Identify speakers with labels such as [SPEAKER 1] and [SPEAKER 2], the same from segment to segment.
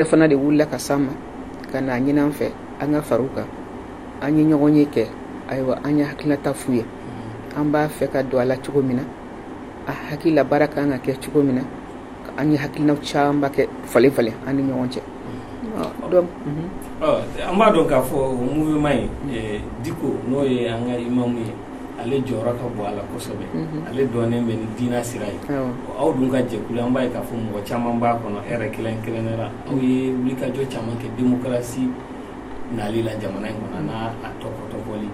[SPEAKER 1] fana de wulila ka sama ka na ɲinan fɛ an ka far'u kan an ye ɲɔgɔn ye kɛ ayiwa an ye hakilinata f'u ye an b'a fɛ ka don a la cogo min na a hakilila baara kan ka kɛ cogo min na an ye hakilinaw camanba kɛ falen an ni ɲɔgɔn cɛ donc
[SPEAKER 2] an b'a dɔn k'a fɔ mouvement ye Diko n'o ye an ka imamu ye ale jɔyɔrɔ ka bon a la kosɛbɛ ale dɔnnen bɛ ni diina sira ye aw dun ka jɛkulu an b'a ye k'a fɔ mɔgɔ caman b'a kɔnɔ hɛrɛ kelen la aw ye wulikajɔ caman kɛ démocratie nali la jamana in kɔnɔ n'a tɔpɔtɔpɔli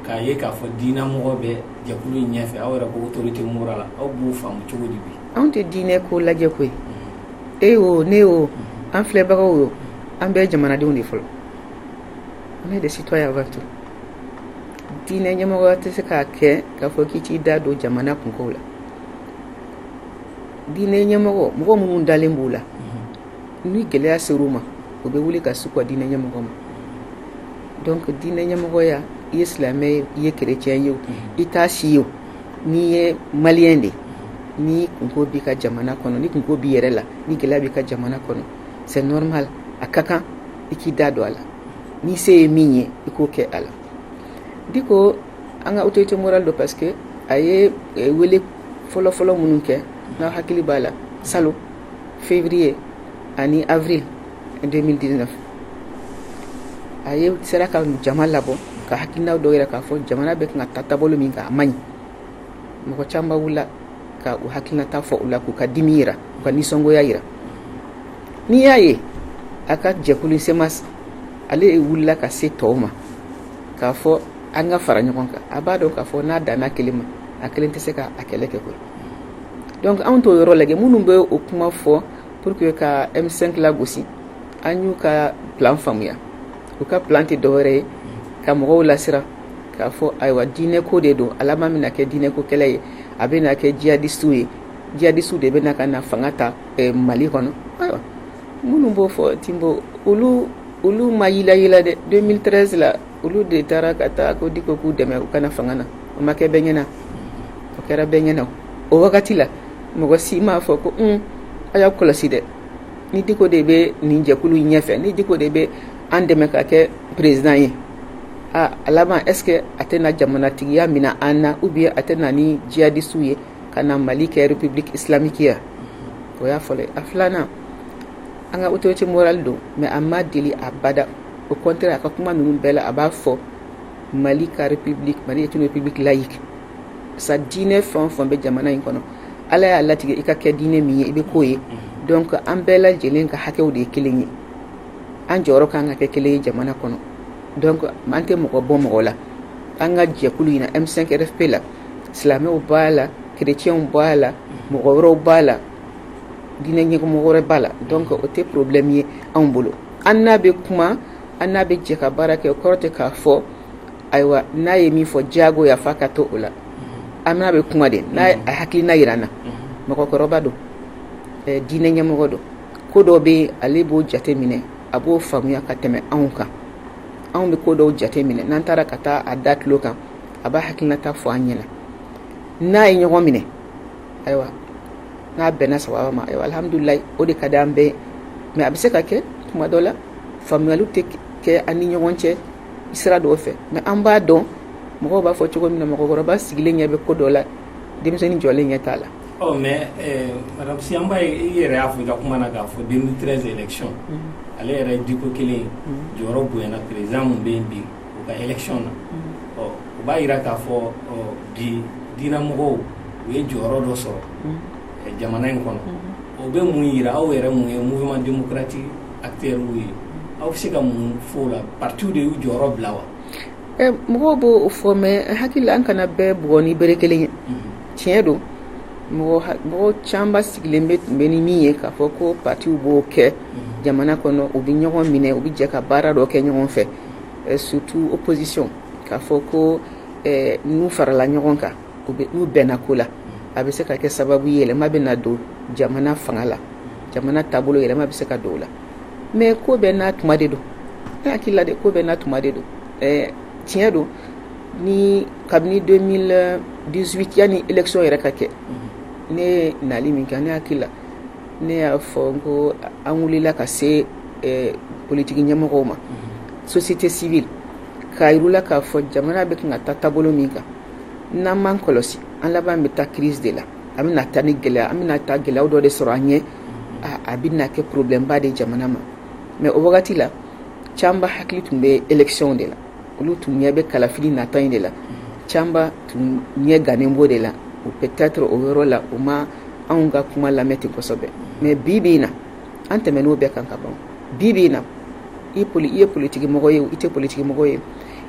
[SPEAKER 2] k'a ye k'a fɔ diina mɔgɔ bɛ jɛkulu in ɲɛfɛ aw yɛrɛ ko autorité morale aw b'u faamu cogo di bi
[SPEAKER 1] anw tɛ diinɛ ko lajɛ koyi e o ne o an filɛbagaw o an bɛɛ jamanadenw de fɔlɔ on est des citoyens avant tout diinɛ ɲɛmɔgɔ tɛ se k'a kɛ k'a fɔ k'i t'i da don jamana kunkow la diinɛ ɲɛmɔgɔ mɔgɔ minnu dalen b'u la ni gɛlɛya ser'u ma u bɛ wuli ka s'u ka diinɛ ɲɛmɔgɔ ma donc diinɛ ɲɛmɔgɔya i ye silamɛ ye i ye chrétien ye o i t'a si ye o n'i ye malien de ni kunko b'i ka jamana kɔnɔ ni kunko b'i yɛrɛ la ni gɛlɛya b'i ka jamana kɔnɔ c'est normal a ka kan i k'i da don a la ni se ye min ye i k'o kɛ a la Diko an ka autorité morale do parce que a ye wele fɔlɔ minnu kɛ n'a hakili b'a la salon février ani avril 2019 a ye sera ka jama labɔ ka hakilinaw dɔw yɛrɛ k'a fɔ jamana bɛ kan ka taa taabolo min kan a man ɲi mɔgɔ caman wulila ka u hakilinata fɔ u la k'u ka dimi yira u ka nisɔngoya yira n'i y'a ye a ka jɛkulu semas ale wulila ka se tɔw ma k'a fɔ an ka fara ɲɔgɔn kan a b'a dɔn k'a fɔ n'a danna kelen ma a kelen tɛ se ka a kɛlɛ kɛ koyi donc anw t'o yɔrɔ lajɛ minnu bɛ o kuma fɔ pour que ka M5 lagosi an y'u ka plan faamuya u ka plan tɛ dɔwɛrɛ ye ka mɔgɔw lasira k'a fɔ ayiwa diinɛ ko de don ala ma bɛna kɛ diinɛ ko kɛlɛ ye a bɛna kɛ jihadistu ye jihadistu de bɛna ka na fanga ta Mali kɔnɔ ayiwa minnu b'o fɔ Timbo olu ma yila dɛ 2013 la olu de taara ka taa ko Diko k'u dɛmɛ u kana fanga na o ma kɛ bɛɛ ɲɛna o kɛra bɛɛ ɲɛna o wagati la mɔgɔ si m'a fɔ ko a y'aw kɔlɔsi dɛ ni Diko de bɛ nin jɛkulu ɲɛfɛ ni Diko de bɛ an dɛmɛ ka kɛ président ye a laban est-ce que a tɛna jamanatigiya mina an na ou bien a tɛna ni jihadistu ye ka na Mali kɛ république islamique ya o y'a fɔlɔ a filanan an ka autorité morale don mais a ma deli abada au contraire a ka kuma ninnu bɛɛ la a b'a fɔ Mali ka république Mali est une république laïque sa diinɛ fɛn o fɛn bɛ jamana in kɔnɔ ala y'a latigɛ i ka kɛ diinɛ min ye i bɛ k'o ye donc an bɛɛ lajɛlen ka hakɛw de ye kelen ye an jɔyɔrɔ kan ka kɛ kelen ye jamana kɔnɔ donc an tɛ mɔgɔ bɔ mɔgɔ la an ka jɛkulu in na M5 RFP la silamɛw b'a la chrétienw b'a la mɔgɔ wɛrɛw b'a la diinɛ ɲɛmɔgɔ wɛrɛ b'a la donc o tɛ problème ye anw bolo an n'a bɛ kuma an n'a bɛ jɛ ka baara kɛ o kɔrɔ tɛ k'a fɔ ayiwa n'a ye min fɔ diyagoya f'a ka to o la an n'a bɛ kuma de n'a a hakilina yira an na mɔgɔkɔrɔba don diinɛ ɲɛmɔgɔ don ko dɔw bɛ ale b'o jate minɛ a b'o faamuya ka tɛmɛ anw kan anw bɛ ko dɔw jate minɛ n'an taara ka taa a da tulo kan a b'a hakilinata fɔ an ɲɛna n'a ye ɲɔgɔn minɛ ayiwa n'a bɛnna sababa ma ayiwa alhamdulilayi o de ka di an bɛɛ mais a bɛ se ka kɛ tuma dɔ la faamuyaliw tɛ kɛ an ni ɲɔgɔn cɛ sira dɔw fɛ mais an b'a dɔn mɔgɔw b'a fɔ cogo min na mɔgɔkɔrɔba sigilen ɲɛ bɛ ko dɔ la denmisɛnnin jɔlen ɲɛ t'a la
[SPEAKER 2] mais madame si an b'a ye i yɛrɛ y'a fɔ i ka kuma na k'a fɔ 2013 élection ale yɛrɛ ye Diko kelen ye jɔyɔrɔ bonyana président mun bɛ yen bi u ka élection na o b'a jira k'a fɔ bi diinɛmɔgɔw u ye jɔyɔrɔ dɔ sɔrɔ jamana in kɔnɔ o bɛ mun jira aw yɛrɛ mun ye mouvement démocratique acteurs ye aw bɛ se ka mun fɔ o la partiw de y'u jɔyɔrɔ bila wa
[SPEAKER 1] mɔgɔw b'o fɔ mais hakili an kana bɛɛ bugɔ ni bere kelen ye tiɲɛ don mɔgɔ caman sigilen bɛ tun bɛ ni min ye k'a fɔ ko partiw b'o kɛ jamana kɔnɔ u bɛ ɲɔgɔn minɛ u bɛ jɛ ka baara dɔ kɛ ɲɔgɔn fɛ surtout opposition k'a fɔ ko n'u farala ɲɔgɔn kan n'u bɛnna ko la a bɛ se ka kɛ sababu ye yɛlɛma bɛ na don jamana fanga la jamana taabolo yɛlɛma bɛ se ka don o la mais ko bɛɛ n'a tuma de don ne hakili la de ko bɛɛ n'a tuma de don tiɲɛ don ni kabini 2018 yanni élection yɛrɛ ka kɛ ne nali min kɛ ne hakili la ne y'a fɔ n ko an wulila ka se politiki ɲɛmɔgɔw ma société civile k'a yirula k'a fɔ jamana bɛ kan ka taa taabolo min kan n'an m'an kɔlɔsi an laban bɛ taa crise de la an bɛna taa ni gɛlɛya an bɛna taa gɛlɛyaw dɔ de sɔrɔ an ɲɛ a bɛna kɛ problème ba de jamana ma mais o wagati la caman hakili tun bɛ élection de la olu tun ɲɛ bɛ kalafili nata in de la caman tun ɲɛ gannen b'o de la o peut-être o yɔrɔ la o ma anw ka kuma lamɛn ten kosɛbɛ mais bi bi in na an tɛmɛn'o bɛɛ kan ka ban bi bi in na i ye politiki mɔgɔ ye i tɛ politiki mɔgɔ ye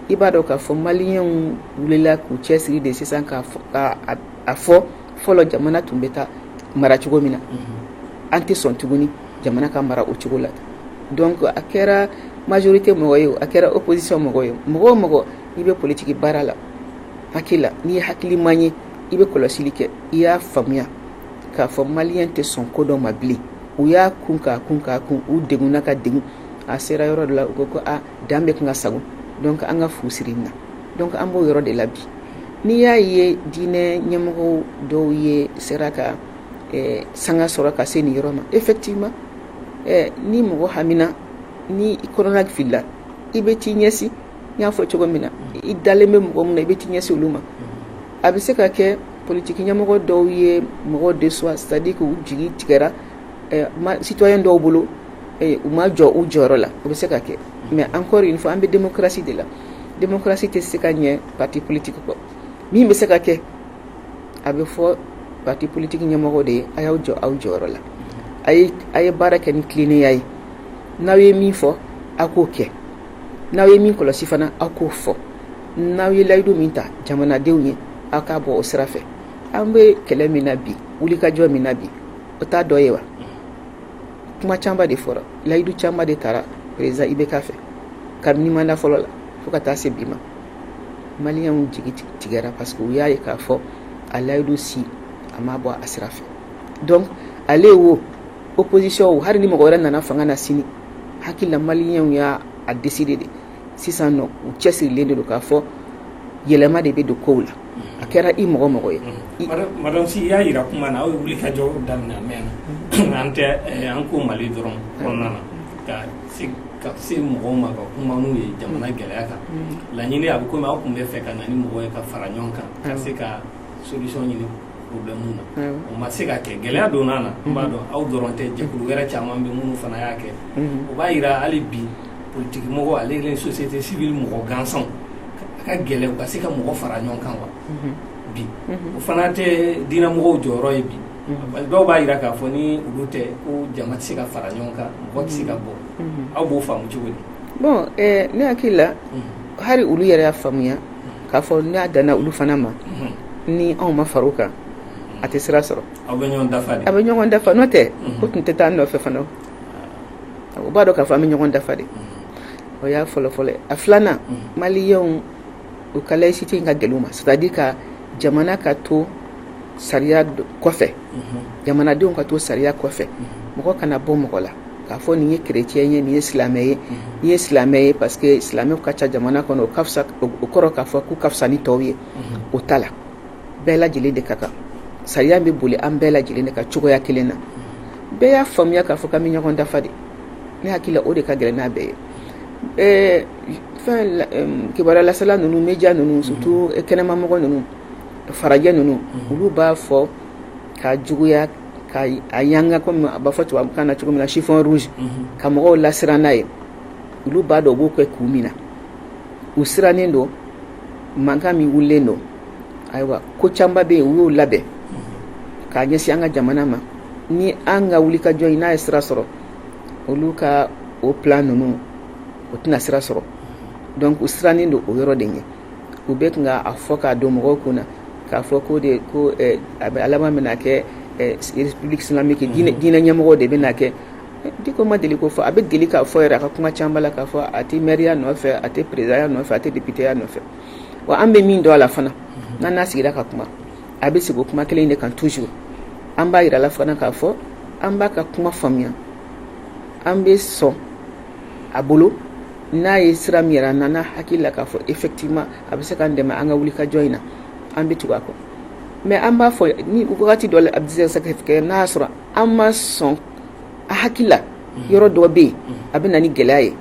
[SPEAKER 1] i b'a dɔn k'a fɔ maliyɛnw wulila k'u cɛsiri de sisan k'a fɔ fɔlɔ jamana tun bɛ taa mara cogo min na an tɛ sɔn tuguni jamana ka mara o cogo la donc a kɛra majorité mɔgɔ ye o a kɛra opposition mɔgɔ ye mɔgɔ o mɔgɔ i bɛ politiki baara la hakili la n'i ye hakili man ye i bɛ kɔlɔsili kɛ i y'a faamuya k'a fɔ maliyɛn tɛ sɔn ko dɔ ma bilen u y'a kun k'a kun k'a kun u degunna ka degun a sera yɔrɔ dɔ la u ko dan bɛ kan ka sago donc an ka fu siri na donc an b'o yɔrɔ de la bi n'i y'a ye diinɛ ɲɛmɔgɔ dɔw ye sera ka sanga sɔrɔ ka se nin yɔrɔ ma effectivement ni mɔgɔ hamina ni kɔnɔna filila i bɛ t'i ɲɛsin n y'a fɔ cogo min na i dalen bɛ mɔgɔ min na i bɛ t'i ɲɛsin olu ma a bɛ se ka kɛ politiki ɲɛmɔgɔ dɔw ye mɔgɔ déçoit c'est-à-dire que u jigi tigɛra citoyen dɔw bolo u ma jɔ u jɔyɔrɔ la o bɛ se ka kɛ mais encore une fois an bɛ démocratie de la démocratie tɛ se ka ɲɛ parti politique kɔ min bɛ se ka kɛ a bɛ fɔ parti politique ɲɛmɔgɔ de ye a y'aw jɔ aw jɔyɔrɔ la a ye baara kɛ ni tilennenya ye n'aw ye min fɔ aw k'o kɛ n'aw ye min kɔlɔsi fana aw k'o fɔ n'aw ye layidu min ta jamanadenw ye aw k'a bɔ o sira fɛ an bɛ kɛlɛ min na bi wulikajɔ min na bi o t'a dɔ ye wa kuma caman de fɔra layidu caman de taara président IBK fɛ kabini manda fɔlɔ la fo ka taa se bi ma maliyɛnw jigi tigɛra parce que u y'a ye k'a fɔ a layidu si a ma bɔ a sira fɛ donc ale wo opposition wo hali ni mɔgɔ wɛrɛ nana fanga na sini hakili la maliyɛnw y'a décider de sisan nɔ u cɛsirilen de don k'a fɔ yɛlɛma de bɛ don kow la a kɛra i mɔgɔ mɔgɔ ye
[SPEAKER 2] madame si y'a yira kuma na aw ye wulikajɔ daminɛ a mɛnna an tɛ an ko mali dɔrɔn kɔnɔna na ka se mɔgɔw ma ka kuma n'u ye jamana gɛlɛya kan laɲini a bɛ komi aw tun bɛ fɛ ka na ni mɔgɔ ye ka fara ɲɔgɔn kan ka se ka solution ɲini problème na o ma se ka kɛ gɛlɛya donna na n b'a dɔn aw dɔrɔn tɛ jɛkulu wɛrɛ caman bɛ minnu fana y'a kɛ o b'a yira hali bi politique mɔgɔ ale ni société civile mɔgɔ gansanw a ka gɛlɛ u ka se ka mɔgɔ fara ɲɔgɔn kan wa bi o fana tɛ diinɛ mɔgɔw jɔyɔrɔ ye bi dɔw b'a yira k'a fɔ ni olu tɛ ko jama tɛ se ka fara ɲɔgɔn kan mɔgɔ tɛ se ka bɔ aw b'o faamu cogo di
[SPEAKER 1] bon ne hakili la hali olu yɛrɛ y'a faamuya k'a fɔ n'a danna olu fana ma ni anw ma fara o kan a tɛ sira sɔrɔ
[SPEAKER 2] aw bɛ ɲɔgɔn dafa de
[SPEAKER 1] a bɛ ɲɔgɔn dafa n'o tɛ o tun tɛ taa nɔfɛ fana o b'a dɔn k'a fɔ an bɛ ɲɔgɔn dafa de o y'a fɔlɔ-fɔlɔ a filanan maliyɛnw u ka laïcité in ka gɛlɛn ma c'est-à-dire ka jamana ka to sariya kɔfɛ jamanadenw ka to sariya kɔfɛ mɔgɔ kana bɔ mɔgɔ la k'a fɔ nin ye chrétien ye nin ye silamɛ ye nin ye silamɛ ye parce que silamɛw ka ca jamana kɔnɔ o kɔrɔ k'a fɔ k'u ka fisa ni tɔw ye o t'a la bɛɛ lajɛlen de ka kan sariya bɛ boli an bɛɛ lajɛlen de ka cogoya kelen na bɛɛ y'a faamuya k'a fɔ k'an bɛ ɲɔgɔn dafa de ne hakili la o de ka gɛlɛn n'a bɛɛ ye kibaruya lasela ninnu média ninnu surtout kɛnɛmamɔgɔ ninnu farajɛ ninnu olu b'a fɔ ka juguya ka a yanga comme a b'a fɔ tubabukan na cogo min na chiffon rouge ka mɔgɔw lasiran n'a ye olu b'a dɔn u b'o kɛ kun min na u sirannen don mankan min wulilen don ayiwa ko caman bɛ yen u y'o labɛn k'a ɲɛsin an ka jamana ma ni an ka wulikajɔ in n'a ye sira sɔrɔ olu ka o plan ninnu o tɛna sira sɔrɔ donc u sirannen don o yɔrɔ de ɲɛ u bɛ kan k'a fɔ k'a don mɔgɔw kunna k'a fɔ ko a bɛ laban bɛna kɛ république islamique diinɛ ɲɛmɔgɔw de bɛna kɛ Diko ma deli ko fɔ a bɛ deli k'a fɔ yɛrɛ a ka kuma caman la k'a fɔ a tɛ maire ya nɔfɛ a tɛ président ya nɔfɛ a tɛ député ya nɔfɛ wa an bɛ min dɔn a la fana n'an n'a sigira ka kuma a bɛ sigi o kuma kelen de kan toujours an b'a yira la fana k'a fɔ an b'a ka kuma faamuya an bɛ sɔn a bolo n'a ye sira min yɛrɛ an na n'a hakili la k'a fɔ effectivement a bɛ se k'an dɛmɛ an ka wulikajɔ in na an bɛ tugu a kɔ mais an b'a fɔ ni wagati dɔ la a bɛ se ka kɛ n'a y'a sɔrɔ ama son hakila yoro do be abina ni gelaye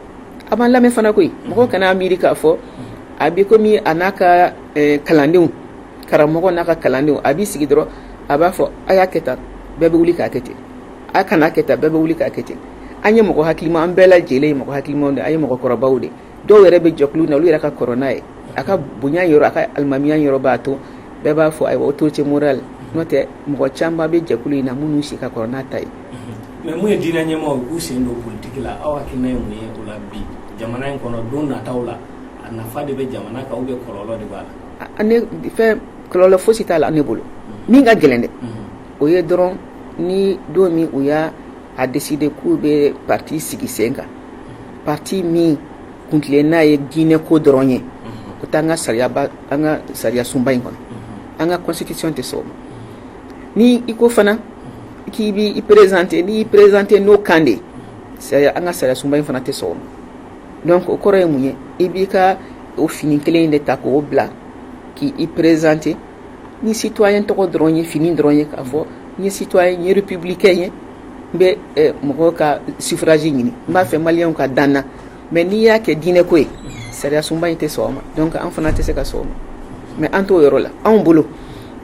[SPEAKER 1] aban lame fana koy mo kana amerika fo abi komi anaka kalandiw karamogo naka kalandiw abi sigi doro aba fo aya keta bebe wuli ka kete akana keta bebe wuli ka kete anye mo hakilima ambela jele mo hakilima de aye mo ko rabawde do were be joklu na lu yara ka corona e aka bunya yoro aka almamiya yoro bato beba fo ay autorité morale note mo chamba be jekulu na munu shi ka corona tay
[SPEAKER 2] mais mo dina nyamo ku sendo politique la awa kinay mo ye ula bi jamana en kono don na tawla na fade be jamana ka ube kololo de bala
[SPEAKER 1] ane fe kololo fo sitala ane bolo mi nga gelende o ye doron ni do mi uya a décidé ku be parti sigi senga parti mi kuntle na ye gine ko doronye ko tanga sariya ba anga sariya sumba en kono anga constitution te so ni iko fana ki bi i présenter no kande c'est anga sariya sumba en fana te so donc o koro muye ibika o fini kelen de ta ko bla ki i présenter ni citoyen to doronye fini doronye ka fo ni citoyen ni républicain be mo ka suffrage ni ma fe malien ka dana mais ni ya ke dine ko sariya sumba te so ma donc en fana te se ka so mais anto yoro la an bolo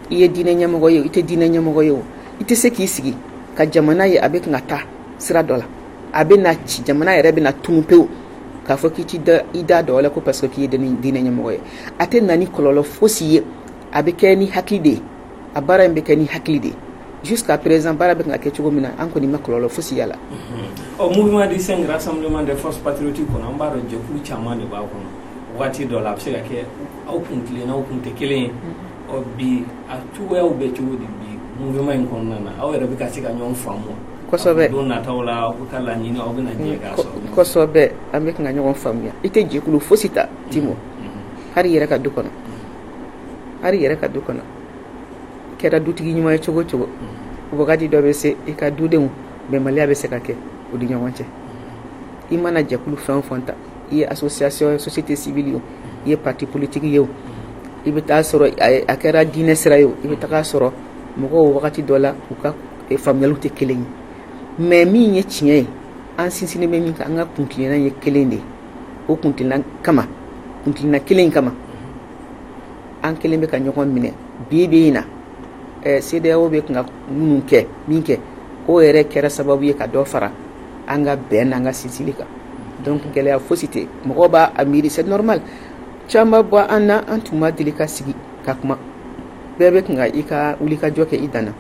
[SPEAKER 1] iye dine nyamo yo ite dine nyamo yo ite se ki sigi ka jamana ye abe ngata sira dola abe na ci jamana ye rebe na tumpe ka fo ki ti da ida dola ko parce que ki dine nyamo yo ate nani kololo fosi abe keni hakide abara mbe keni hakide jusqu'à présent bara be ngake chugo mina an ko ni makololo fosi yala
[SPEAKER 2] au mouvement du Saint Rassemblement des forces patriotiques on ambaro je fu chama de ba ko wati dola se ke au kuntle na au kunte kelen o bi a tuwe o be chugo di bi mouvement en kon nana aw era bi ka sika nyon famu
[SPEAKER 1] kosobe
[SPEAKER 2] don na tawla ko kala ni na o bina je ga so
[SPEAKER 1] kosobe ambe nga nyon famu ya ite je kulu fosita timo hari yere ka dukono kera dutigi nyuma chogo bogadi do be se e ka dudemu be malia be se ka ke o di nyawance imana jakulu fonta ye association société civile yo ye parti politique yo ibita soro akera dine sira yo ibita ka soro mogo wakati dola uka e famille te kelen mais mi nye chinye an sinsine me min ka anga kuntina ye kelende o kuntina kelen kama an kelen be ka nyokon mine bibina CDAO be nga mununke minke o ere kera sababu ye ka do fara anga ben anga sisilika donc gele a fosité mo ba amiri c'est normal chamba bo anna antuma dilika sigi kakuma bebe nga ika ulika joke idana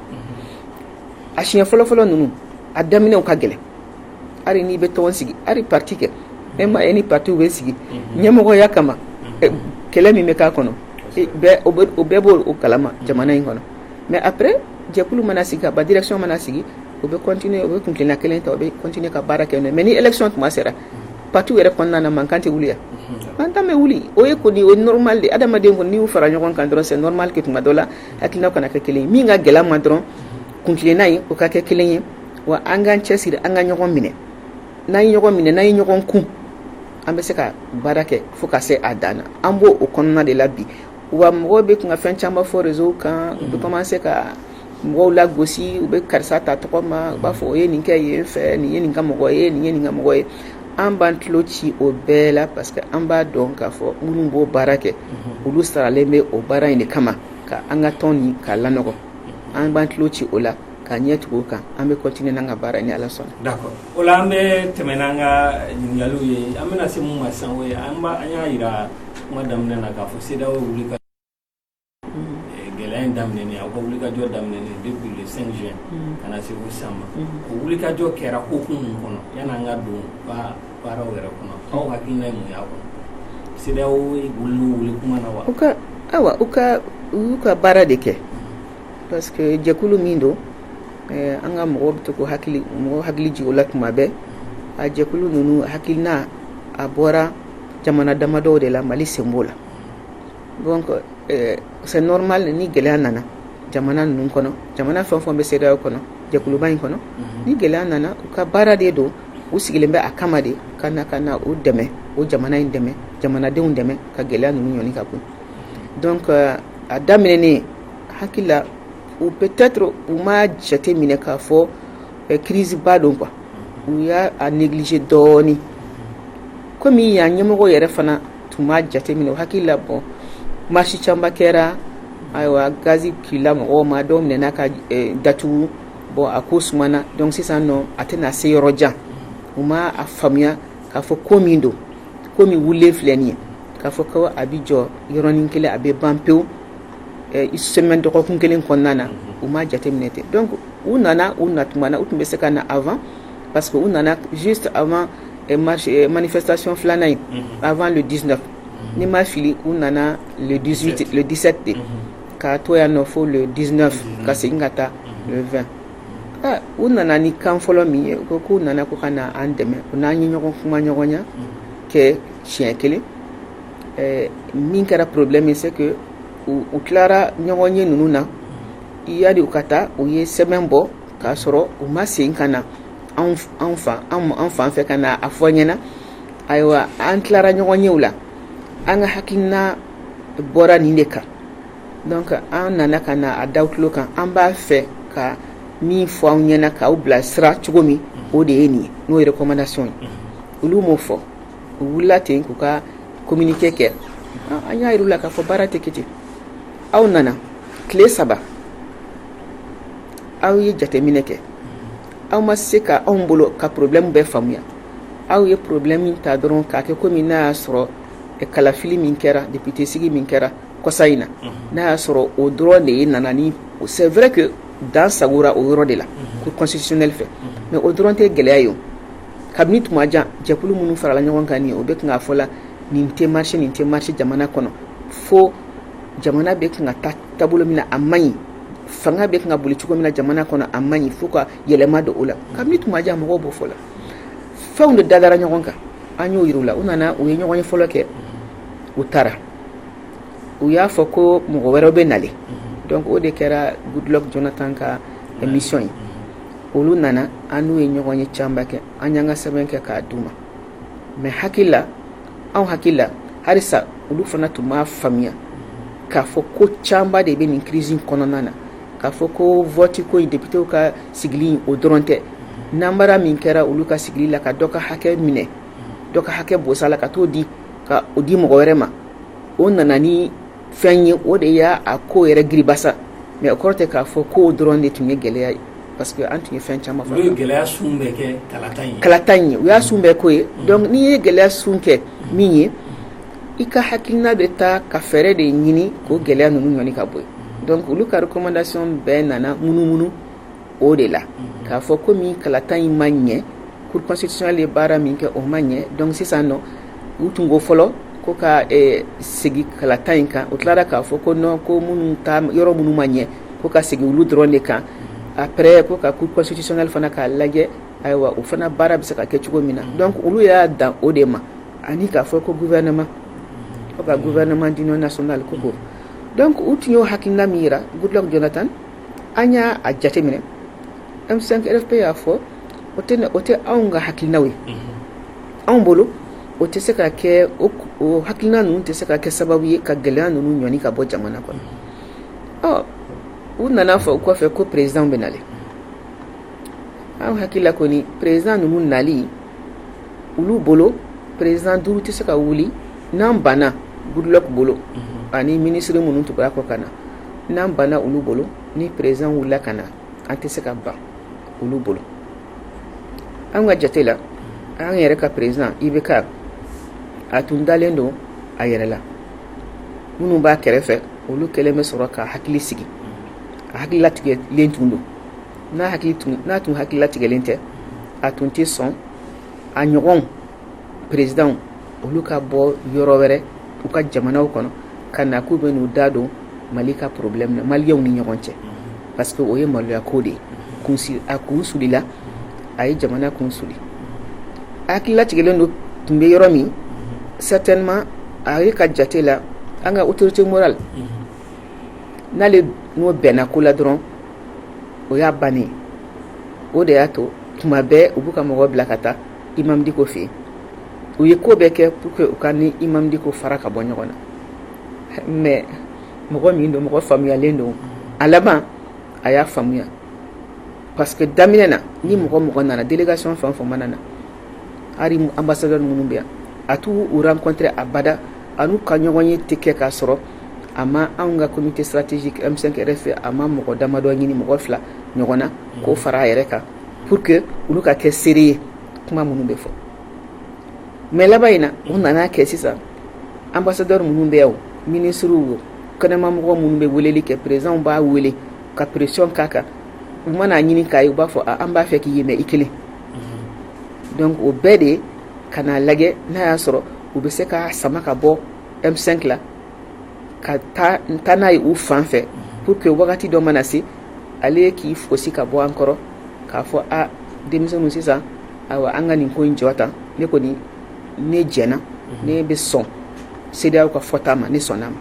[SPEAKER 1] ashiya folo nunu adamine o kagele ari ni be to sigi ari parti ke même any parti we sigi nyamo ya kama kele mi meka kono be obebo o kalama jamana ngono mais après jekulu manasika ba direction manasigi o be continuer o be continuer kelen to be continuer ka baraka mais ni élection to masera parti were konna na mankante wuliya mantame wuli o ye ko ni o normal de adama de ko ni u fara nyogon kan dron c'est normal que tuma dola akina kana ka kelen mi nga gela ma dron continuer nay o ka ke kelen wa angan chesir anga nyogon mine nay nyogon ku ambe se ka baraka fo ka se adana ambo o konna de labi wa mo be ko ngafen chamba fo réseau kan be commencer ka mo la gosi ou be karsa ta to ma ba fo ye ninka ye fe ni ye ninka mo ye ni ye ninka mo ye an ban tlochi o bela parce que an ba don ka fo munu bo barake ulu sara lembe o bara ine kama ka anga toni ka lanogo an ban tlochi ola ka nyetu ka an be continuer nanga bara ni ala son
[SPEAKER 2] d'accord ola ambe temenanga nyingalu ye amena se mu masan we amba anya ira madam nana ka fo sida o wulika gelain damne ni ko wulika jo damne ni depuis le 5 juin kana se usama ko wulika jo kera ko kun kono yana ngado ba para wera kono o hakina mu ya ko sida o wulu kuma na wa uka bara deke parce que jekulu mindo anga mo to ko hakili ji olat mabe a jekulu nunu hakilna abora jamana damado de la Mali sembola donc c'est normal ni gele nana jamana nun kono jamana fon be seda kono jekulu bayin kono ni gele nana ka bara de do usigilembe akamade kana o deme o jamana indeme jamana de undeme ka gele nunu nyoni ka ko donc adamene ni hakila ou peut-être ou ma jete mine ka fo
[SPEAKER 1] crise ba don quoi u y'a négliger dɔɔni komi yan ɲɛmɔgɔ yɛrɛ fana tun b'a jateminɛ o hakili la bon marché caman kɛra ayiwa gazi kila mɔgɔw ma dɔw minɛna ka datugu bon a ko sumana donc sisan nɔ a tɛna se yɔrɔ jan u ma a faamuya k'a fɔ ko min don ko min wulilen filɛ nin ye k'a fɔ ko a bi jɔ yɔrɔnin kelen a bɛ ban pewu semaine dɔgɔkun kelen kɔnɔna na u ma jateminɛ ten donc u nana u natuma na u tun bɛ se ka na avant parce que u nana juste avant manifestation filanan in avant le 19 ni ma fili u nana le 18 le 17 de ka to yan nɔ fo le 19 ka segin ka taa le 20 u nana ni kan fɔlɔ min ye ko k'u nana ko ka na an dɛmɛ u n'an ye ɲɔgɔn kuma ɲɔgɔn ya kɛ siɲɛ kelen min kɛra problème ye c'est que u tilara ɲɔgɔn ye ninnu na yadi u ka taa u ye sɛbɛn bɔ k'a sɔrɔ u ma segin ka na an fan fɛ ka na a fɔ ɲɛna ayiwa an tilara ɲɔgɔn yew la an ka hakilina bɔra nin de kan donc an nana ka na a daw tulo kan an b'a fɛ ka min fɔ aw ɲɛna k'aw bilasira cogo min o de ye nin ye n'o ye recommandation ye olu m'o fɔ u wulila ten k'u ka communiqué kɛ an y'a yir'u la k'a fɔ baara tɛ kɛ ten aw nana tile 3 aw ye jateminɛ kɛ aw ma se ka anw bolo ka problème bɛɛ faamuya aw ye problème min ta dɔrɔn k'a kɛ komi n'a y'a sɔrɔ kalafili min kɛra député sigi min kɛra kɔsa in na n'a y'a sɔrɔ o dɔrɔn de ye nana ni c'est vrai que dan sagora o yɔrɔ de la ko constitutionnel fɛ mais o dɔrɔn tɛ gɛlɛya ye o kabini tuma jan jɛkulu minnu farala ɲɔgɔn kan nin o bɛ kan k'a fɔ la nin tɛ marché jamana kɔnɔ fo jamana bɛ kan ka taa taabolo min na a man ɲi fanga bɛ kan ka boli cogo min na jamana kɔnɔ a man ɲi fo ka yɛlɛma don o la kabini tuma jan mɔgɔw b'o fɔ la fɛnw de dadara ɲɔgɔn kan an y'o yir'u la u nana u ye ɲɔgɔn ye fɔlɔ kɛ u taara u y'a fɔ ko mɔgɔ wɛrɛw bɛ nale donc o de kɛra Goodluck Jonathan ka émission ye olu nana an n'u ye ɲɔgɔn ye caman kɛ an y'an ka sɛbɛn kɛ k'a d'u ma mais anw hakili la halisa olu fana tun b'a faamuya k'a fɔ ko caman de bɛ nin crise kɔnɔna na k'a fɔ ko vote ko in députéw ka sigili o dɔrɔn tɛ namara min kɛra olu ka sigili la ka dɔ ka hakɛ minɛ dɔ ka hakɛ bosa la ka t'o di ka o di mɔgɔ wɛrɛ ma o nana ni fɛn ye o de y'a ko yɛrɛ giribasa mais o kɔrɔ tɛ k'a fɔ ko dɔrɔn de tun ye gɛlɛya ye parce que an tun ye fɛn caman fɔ.
[SPEAKER 2] u ye gɛlɛya sun bɛɛ kɛ
[SPEAKER 1] kalata in ye u y'a sun bɛɛ ko ye donc n'i ye gɛlɛya sun kɛ min ye i ka hakilina bɛ taa ka fɛɛrɛ de ɲini k'o gɛlɛya ninnu ɲɔni ka bɔ yen donc olu ka recommandation bɛɛ nana munumunu o de la k'a fɔ ko min kalata in ma ɲɛ cour constitutionnelle ye baara min kɛ o ma ɲɛ donc sisan nɔ u tun ko fɔlɔ ko ka segi kalata in kan o tilara k'a fɔ ko non ko minnu ta yɔrɔ minnu ma ɲɛ ko ka segi olu dɔrɔn de kan après ko ka cour constitutionnelle fana k'a lajɛ ayiwa o fana baara bɛ se ka kɛ cogo min na donc olu y'a dan o de ma ani k'a fɔ ko gouvernement ko ka gouvernement d'union nationale ko donc u tun y'o hakilina min yira Goodluck Jonathan an y'a jateminɛ M5 RFP y'a fɔ o tɛ anw ka hakilinaw ye anw bolo o tɛ se ka kɛ o hakilina ninnu tɛ se ka kɛ sababu ye ka gɛlɛya ninnu ɲɔni ka bɔ jamana kɔnɔ u nana fɔ o kɔfɛ ko président bɛ nale an hakilila kɔni président ninnu nali olu bolo président duuru tɛ se ka wuli n'an banna Goodluck bolo ani ministre minnu tugura kɔ ka na n'an banna olu bolo ni président wulila ka na an tɛ se ka ban olu bolo an ka jate la an yɛrɛ ka président IBK a tun dalen don a yɛrɛ la minnu b'a kɛrɛfɛ olu kɛlen bɛ sɔrɔ ka hakili sigi a hakililatigɛlen tun don n'a tun hakililatigɛlen tɛ a tun tɛ sɔn a ɲɔgɔn président olu ka bɔ yɔrɔ wɛrɛ u ka jamanaw kɔnɔ ka na k'u bɛ n'u da don Mali ka problème na maliyɛnw ni ɲɔgɔn cɛ parce que o ye maloya ko de ye a kun sulila a ye jamana kun suli a hakililatigɛlen don tun bɛ yɔrɔ min certainement a ye ka jate la an ka autorité morale n'ale n'o bɛnna ko la dɔrɔn o y'a bannen o de y'a to tuma bɛɛ u b'u ka mɔgɔ bila ka taa Imam Dicko fɛ yen u ye ko bɛɛ kɛ pour que u ka ni Imam Dicko fara ka bɔ ɲɔgɔn na mais mɔgɔ min don mɔgɔ faamuyalen don a laban a y'a faamuya parce que daminɛ na ni mɔgɔ nana délégation fɛn fɛn mana na hali ambassadeur minnu bɛ yan a t'u rencontrer abada a n'u ka ɲɔgɔn ye tɛ kɛ k'a sɔrɔ a ma anw ka comité stratégique M5 RFI a ma mɔgɔ damadɔ ɲini mɔgɔ 2 ɲɔgɔn na k'o fara a yɛrɛ kan pour que olu ka kɛ seere ye kuma minnu bɛ fɔ mais laban in na u nana kɛ sisan ambassadeur minnu bɛ yan o ministre o kɛnɛmamɔgɔ minnu bɛ weleli kɛ président b'a wele ka pression k'a kan u mana ɲini k'a ye u b'a fɔ an b'a fɛ k'i ye mais i kelen donc o bɛɛ de ka n'a lajɛ n'a y'a sɔrɔ u bɛ se ka sama ka bɔ M5 la ka taa n'a ye u fan fɛ pour que wagati dɔ mana se ale k'i fosi ka bɔ an kɔrɔ k'a fɔ denmisɛnninw sisan ayiwa an ka nin ko in jɔ tan ne kɔni ne jɛna ne bɛ sɔn CEDEAO ka fɔta ma ne sɔnna ma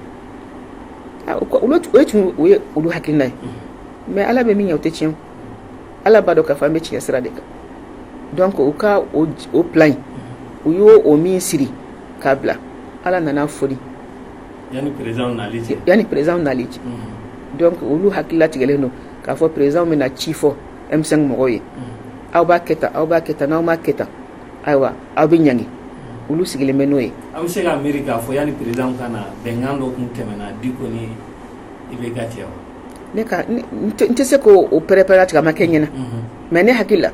[SPEAKER 1] o ye olu hakilina ye mais ala bɛ min ɲɛ o tɛ tiɲɛ ala b'a dɔn k'a fɔ an bɛ tiɲɛ sira de kan donc u ka o plan u y'o min siri k'a bila ala nana foli
[SPEAKER 2] yani
[SPEAKER 1] président nali cɛ donc olu hakilila tigɛlen don k'a fɔ président bɛna ci fɔ M5 mɔgɔw ye aw b'a kɛ tan n'aw m'a kɛ tan ayiwa aw bɛ ɲangi olu sigilen bɛ n'o ye
[SPEAKER 2] aw bɛ se ka miiri k'a fɔ yani président ka na bɛnkan dɔ tun tɛmɛna Diko ni IBK cɛ wa
[SPEAKER 1] ne ka n tɛ se k'o pɛrɛ-pɛrɛ tigɛ a ma kɛ ɲɛna mais ne hakili la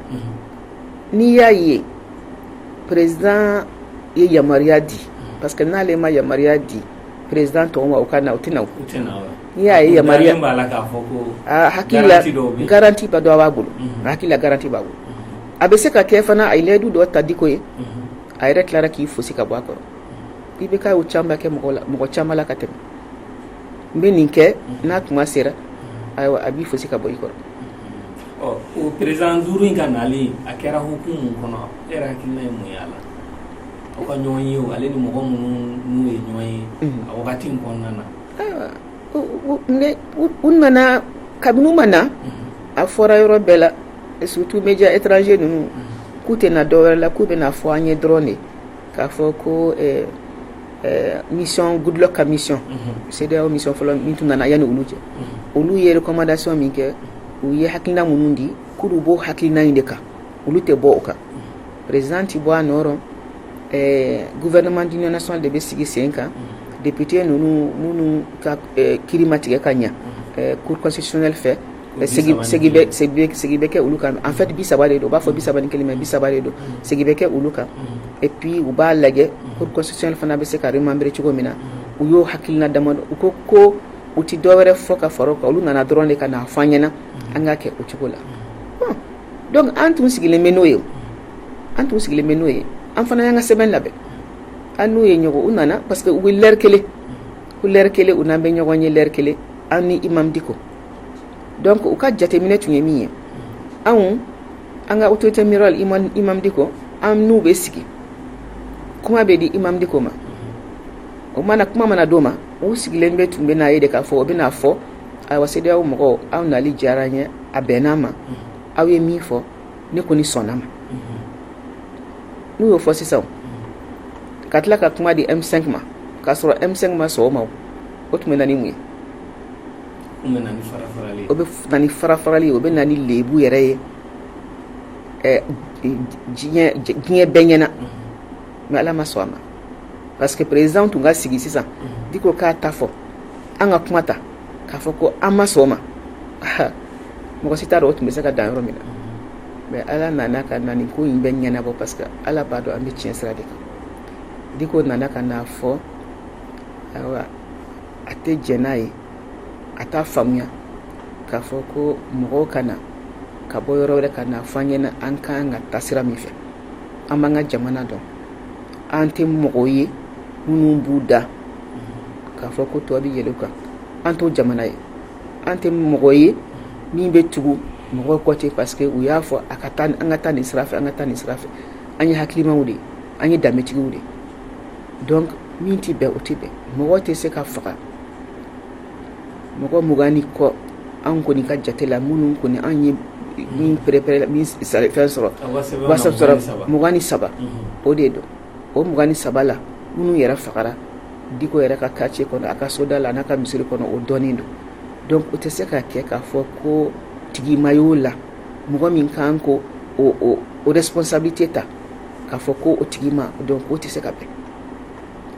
[SPEAKER 1] n'i y'a ye président ye yamaruya di parce que n'ale ma yamaruya di président tɔw ma o ka na o tɛ na o n'i y'a ye yamaruya hakilila garanti ba dɔ b'a bolo hakilila garanti b'a bolo a bɛ se ka kɛ fana a ye layidu dɔ ta Diko ye a yɛrɛ tilara k'i fosi ka bɔ a kɔrɔ IBK y'o caman kɛ mɔgɔ caman la ka tɛmɛ n bɛ nin kɛ n'a tuma sera ayiwa a b'i fosi ka bɔ i kɔrɔ
[SPEAKER 2] o président duuru in ka nali a kɛra hukumu mun kɔnɔ e yɛrɛ hakilina ye mun ye a la aw ka ɲɔgɔn ye o ale ni mɔgɔ minnu n'u ye ɲɔgɔn ye a wagati in kɔnɔna na
[SPEAKER 1] u nana kabini u ma na a fɔra yɔrɔ bɛɛ la surtout média étranger ninnu k'u tɛ na dɔwɛrɛ la k'u bɛna fɔ an ye dɔrɔn de k'a fɔ ko mission Goodluck ka mission CEDEAO mission fɔlɔ min tun nana yanni olu cɛ olu ye recommandation min kɛ u ye hakilina minnu di k'olu b'o hakilina in de kan olu tɛ bɔ o kan président ti bɔ a nɔrɔ gouvernement d'union nationale de bɛ sigi sen kan député minnu ka kiri ma tigɛ ka ɲa cour constitutionnelle fɛ segi bɛ kɛ olu kan en fait 30 de don u b'a fɔ 31 mais 30 de don segi bɛ kɛ olu kan et puis u b'a lajɛ cour constitutionnelle fana bɛ se ka remembrer cogo min na u y'o hakilina damadɔ u ko u ti dɔwɛrɛ fɔ ka fara o kan olu nana dɔrɔn de ka na fɔ an ɲɛna an ka kɛ o cogo la donc an tun sigilen bɛ n'o ye an fana y'an ka sɛbɛn labɛn an n'u ye ɲɔgɔn u nana parce que u bɛ lɛri kelen u n'an bɛ ɲɔgɔn ye lɛri kelen an ni Imam Diko donc u ka jateminɛ tun ye min ye an ka autorité morale Imam Diko an n'u bɛ sigi kuma bɛ di Imam Diko ma kuma mana d'o ma u sigilen bɛ tun bɛ n'a ye de k'a fɔ o bɛna fɔ ayiwa CEDEAO mɔgɔw aw nali diyara n ye a bɛnna ma aw ye min fɔ ne kɔni sɔnna ma n'u y'o fɔ sisan ka tila ka kuma di M5 ma k'a sɔrɔ M5 ma sɔn o ma o tun bɛ na ni mun ye o bɛ na ni farafarali o bɛ na ni lebu yɛrɛ ye diɲɛ bɛɛ ɲɛna mais ala ma sɔn a ma parce que président tun ka sigi sisan Diko k'a ta fɔ an ka kuma ta k'a fɔ ko an ma sɔn o ma mɔgɔ si t'a dɔn o tun bɛ se ka dan yɔrɔ min na mais ala nana ka na nin ko in bɛɛ ɲɛnabɔ parce que ala b'a dɔn an bɛ tiɲɛ sira de kan Diko nana ka n'a fɔ ayiwa a tɛ jɛn n'a ye a t'a faamuya k'a fɔ ko mɔgɔw ka na ka bɔ yɔrɔ wɛrɛ ka na fɔ an ɲɛna an kan ka taa sira min fɛ an b'an ka jamana dɔn an tɛ mɔgɔw ye minnu b'u da k'a fɔ ko tɔ bɛ yɛlɛ u kan an t'o jamana ye an tɛ mɔgɔ ye min bɛ tugu mɔgɔw kɔ ten parce que u y'a fɔ an ka taa nin sira fɛ an ye hakilimaw de an ye danbetigiw de donc min tɛ bɛn o tɛ bɛn mɔgɔ tɛ se ka faga mɔgɔ 20 ni kɔ an kɔni ka jate la minnu kɔni an ye min pɛrɛ min fɛn sɔrɔ 23 o de don o 23 la minnu yɛrɛ fagara Diko yɛrɛ ka quartier kɔnɔ a ka soda la n'a ka misiri kɔnɔ o dɔnnen don donc o tɛ se ka kɛ k'a fɔ ko tigi ma y'o la mɔgɔ min kan ko o responsabilité ta k'a fɔ ko o tigi ma donc o tɛ se ka bɛn.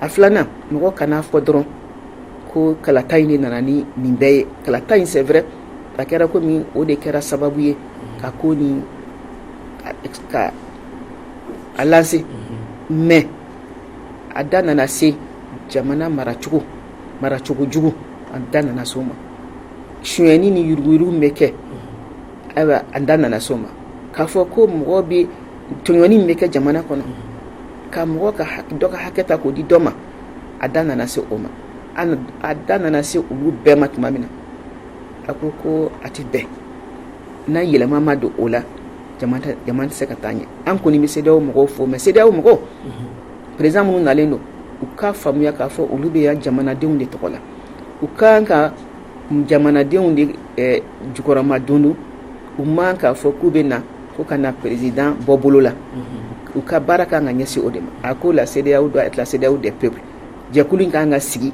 [SPEAKER 1] A filanan mɔgɔ kana fɔ dɔrɔn ko kalata in de nana ni nin bɛɛ ye. Kalata in c'est vrai a kɛra komi o de kɛra sababu ye ka ko ni ka a lancer mais a da nana se jamana maracogo jugu a da nana s'o ma. Sonyɛni ni yuruguyurugu min bɛ kɛ ayiwa a da nana s'o ma. K'a fɔ ko mɔgɔ bɛ tɔɲɔni min bɛ kɛ jamana kɔnɔ ka mɔgɔ ka dɔ ka hakɛ ta k'o di dɔ ma a da nana se o ma. A da nana se olu bɛɛ ma tuma min na a ko a tɛ bɛn n'a yɛlɛma ma don o la jama tɛ se ka taa ɲɛ. An kɔni bɛ CEDEAO mɔgɔw fo mais CEDEAO mɔgɔw président minnu nalen don u ka faamuya k'a fɔ olu bɛ yan jamanadenw de tɔgɔ la. U kan ka jamanadenw de jukɔrɔma don u man k'a fɔ k'u bɛ na ko ka na président bɔ bolo la. U ka baara kan ka ɲɛsin o de ma. A ko la CEDEAO doit être la CEDEAO des peuples. Jɛkulu in kan ka sigi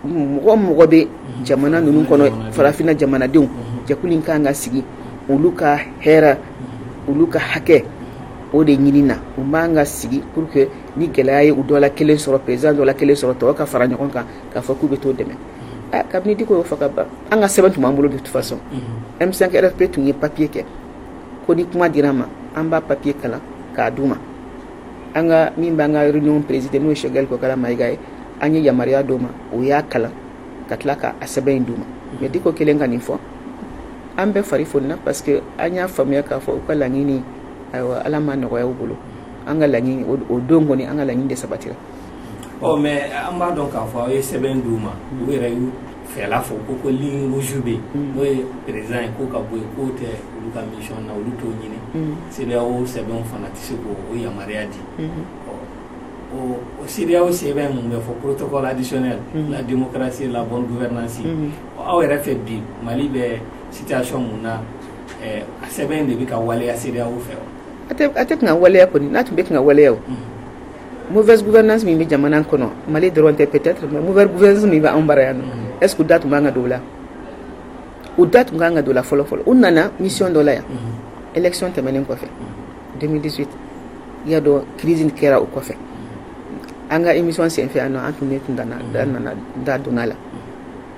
[SPEAKER 1] mɔgɔ bɛ jamana ninnu kɔnɔ farafinna jamanadenw jɛkulu in kan ka sigi olu ka hɛrɛ olu ka hakɛ o de ɲini na. U man ka sigi pour que ni gɛlɛya ye u dɔ la kelen sɔrɔ président dɔ la kelen sɔrɔ tɔw ka fara ɲɔgɔn kan k'a fɔ k'u bɛ t'o dɛmɛ. Kabini Diko y'o fɔ ka ban an ka sɛbɛn tun b'an bolo de toute façon. M5 RFP tun ye papier kɛ ko ni kuma dira an ma an b'a papier kalan k'a d'u ma. An ka min b'an ka réunion président n'o ye Choguel Kokala Mayiga ye an ye yamaruya d'o ma o y'a kalan ka tila k'a sɛbɛn in d'u ma. Mais Diko kelen ka nin fɔ an bɛɛ fari foni na parce que an y'a faamuya k'a fɔ u ka laɲini ayiwa ala ma nɔgɔya u bolo. An ka laɲini o don kɔni an ka laɲini de sabatira.
[SPEAKER 2] Mais an b'a dɔn k'a fɔ aw ye sɛbɛn d'u ma u yɛrɛ y'u fɛla fɔ ko ligne rouge bɛ yen n'o ye président ye ko ka bɔ yen k'o tɛ olu ka mission na olu t'o ɲini. CEDEAO sɛbɛn fana tɛ se k'o yamaruya di. O CEDEAO sɛbɛn mun bɛ fɔ protocole additionnel la démocratie et la bonne gouvernance aw yɛrɛ fɛ bi Mali bɛ situation mun na a sɛbɛn de bɛ ka waleya CEDEAO fɛ wa.
[SPEAKER 1] A tɛ kan ka waleya kɔni n'a tun bɛ kan ka waleya o. Mauvaise gouvernance min bɛ jamana kɔnɔ Mali dɔrɔn tɛ peut-être mais mauvaise gouvernance min bɛ anw bara yan nɔ est-ce que u da tun b'an ka don o la. U da tun kan ka don o la fɔlɔ u nana mission dɔ la yan élection tɛmɛnen kɔfɛ 2018 i y'a dɔn crise kɛra o kɔfɛ an ka émission senfɛ yan nɔ an tun nana da donna la.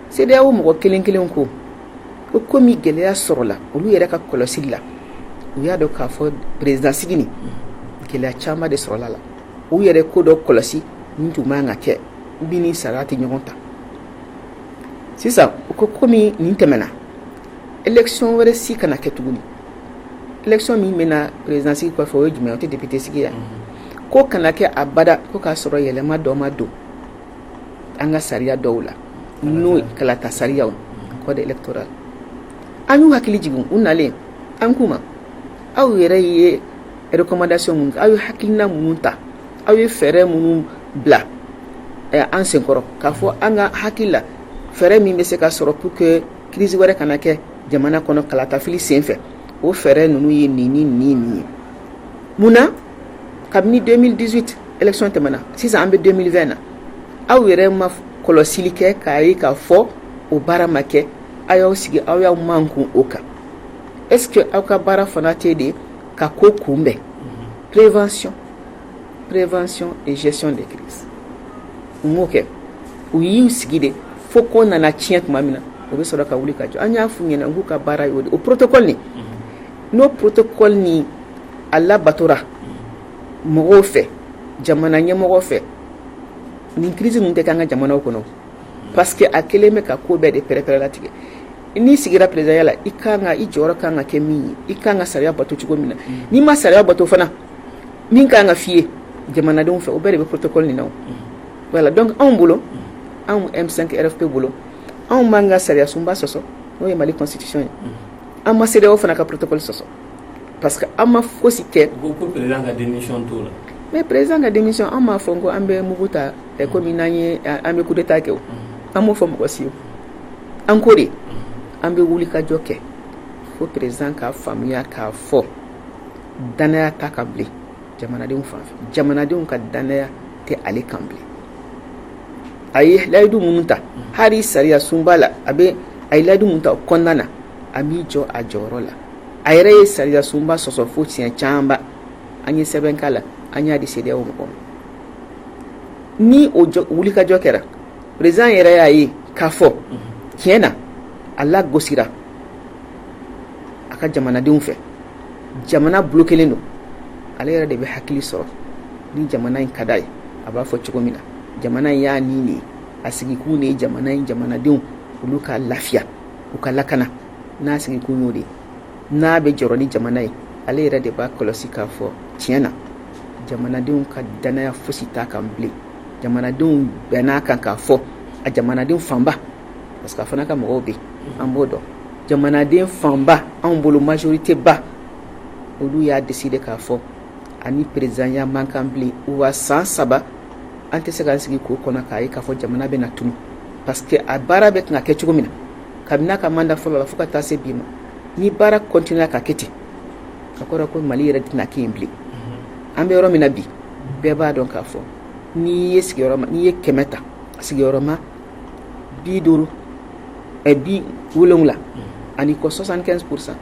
[SPEAKER 1] CEDEAO mɔgɔ kelen kelen ko komi gɛlɛya sɔrɔla olu yɛrɛ ka kɔlɔsili la u y'a dɔn k'a fɔ président sigi nin gɛlɛya caman de sɔrɔla la. U yɛrɛ ko dɔ kɔlɔsi min tun man ka kɛ min ni sariya tɛ ɲɔgɔn ta. Sisan u ko komi nin tɛmɛna élection wɛrɛ si kana kɛ tuguni. Élection min bɛna président sigi kɔfɛ o ye jumɛn ye o tɛ député sigi yan. Ko kana kɛ abada ko k'a sɔrɔ yɛlɛma dɔ ma don an ka sariya dɔw la n'o kalata sariyaw code électoral. An y'u hakili jigin u nalen an k'u ma aw yɛrɛ ye recommandation mun aw ye hakilina minnu ta aw ye fɛɛrɛ minnu bila an senkɔrɔ k'a fɔ an ka hakili la fɛɛrɛ min bɛ se ka sɔrɔ pour que crise wɛrɛ kana kɛ jamana kɔnɔ kalatafili senfɛ o fɛɛrɛ ninnu ye nin ye. Munna kabini 2018 élection tɛmɛna sisan an bɛ 2020 na aw yɛrɛ ma kɔlɔsili kɛ k'a ye k'a fɔ o baara ma kɛ aw y'aw sigi aw y'aw mankun o kan. Est-ce que aw ka baara fana tɛ de ka ko kunbɛn prévention et gestion des crises u m'o kɛ u y'u sigi de fo ko nana tiɲɛ tuma min na o bɛ sɔrɔ ka wuli ka jɔ. An y'a f'u ɲɛna k'u ka baara ye o de o protocole nin n'o protocole nin a labatora mɔgɔw fɛ jamana ɲɛmɔgɔ fɛ nin crise ninnu tɛ k'an ka jamanaw kɔnɔ parce que a kelen bɛ ka ko bɛɛ de pɛrɛpɛrɛ latigɛ. N'i sigira président la i jɔyɔrɔ kan ka kɛ min ye i kan ka sariya bato cogo min na n'i ma sariya bato fana min kan ka f'i ye jamanadenw fɛ o bɛɛ de bɛ protocole nin na o. Voilà donc anw bolo anw M5 RFP bolo anw b'an ka sariya sunba sɔsɔ n'o ye Mali constitution ye an ma CEDEAO fana ka protocole sɔsɔ parce que an ma fosi kɛ.
[SPEAKER 2] Ko président ka démission t'o la.
[SPEAKER 1] Mais président ka démission an m'a fɔ ko an bɛ mugu ta komi n'an ye an bɛ coup d'état kɛ o an m'o fɔ mɔgɔ si o an ko de an bɛ wuli ka jɔ kɛ fo président k'a faamuya k'a fɔ danaya ta ka bilen jamanadenw fan fɛ jamanadenw ka danaya tɛ ale kan bilen. A ye layidu minnu ta hali sariya sunba la a ye layidu minnu ta o kɔnɔna na a m'i jɔ a jɔyɔrɔ la a yɛrɛ ye sariya sunba sɔsɔ fo tiɲɛ camanba an ye sɛbɛn k'a la an y'a di CEDEAO mɔgɔw ma ni o wulikajɔ kɛra président yɛrɛ y'a ye k'a fɔ tiɲɛ na a lagosira a ka jamanadenw fɛ jamana bloquelen don ale yɛrɛ de bɛ hakili sɔrɔ ni jamana in ka d'a ye a b'a fɔ cogo min na jamana in y'a nin de ye a sigikun de ye jamana in jamanadenw olu ka lafiya u ka lakana n'a sigikun y'o de ye n'a bɛ jɔrɔ ni jamana ye ale yɛrɛ de b'a kɔlɔsi k'a fɔ tiɲɛ na jamanadenw ka danaya fosi t'a kan bilen jamanadenw bɛnn'a kan k'a fɔ a jamanaden fanba parce que a fana ka mɔgɔw bɛ an b'o dɔn jamanaden fanba anw bolo majorité ba olu y'a décidé k'a fɔ ani président ya man kan bilen wa san 3 an tɛ se k'an sigi k'o kɔnɔ k'a ye k'a fɔ jamana bɛ na tunu parce que a baara bɛ kan ka kɛ cogo min na kabini a ka mandat fɔlɔ la fo ka taa se bi ma ni baara continuer ka kɛ ten a kɔrɔ ko Mali yɛrɛ tɛna kɛ yen bilen an bɛ yɔrɔ min na bi bɛɛ b'a dɔn k'a fɔ n'i ye sigiyɔrɔma n'i ye 100 ta sigiyɔrɔma 50 70 ani ko 75%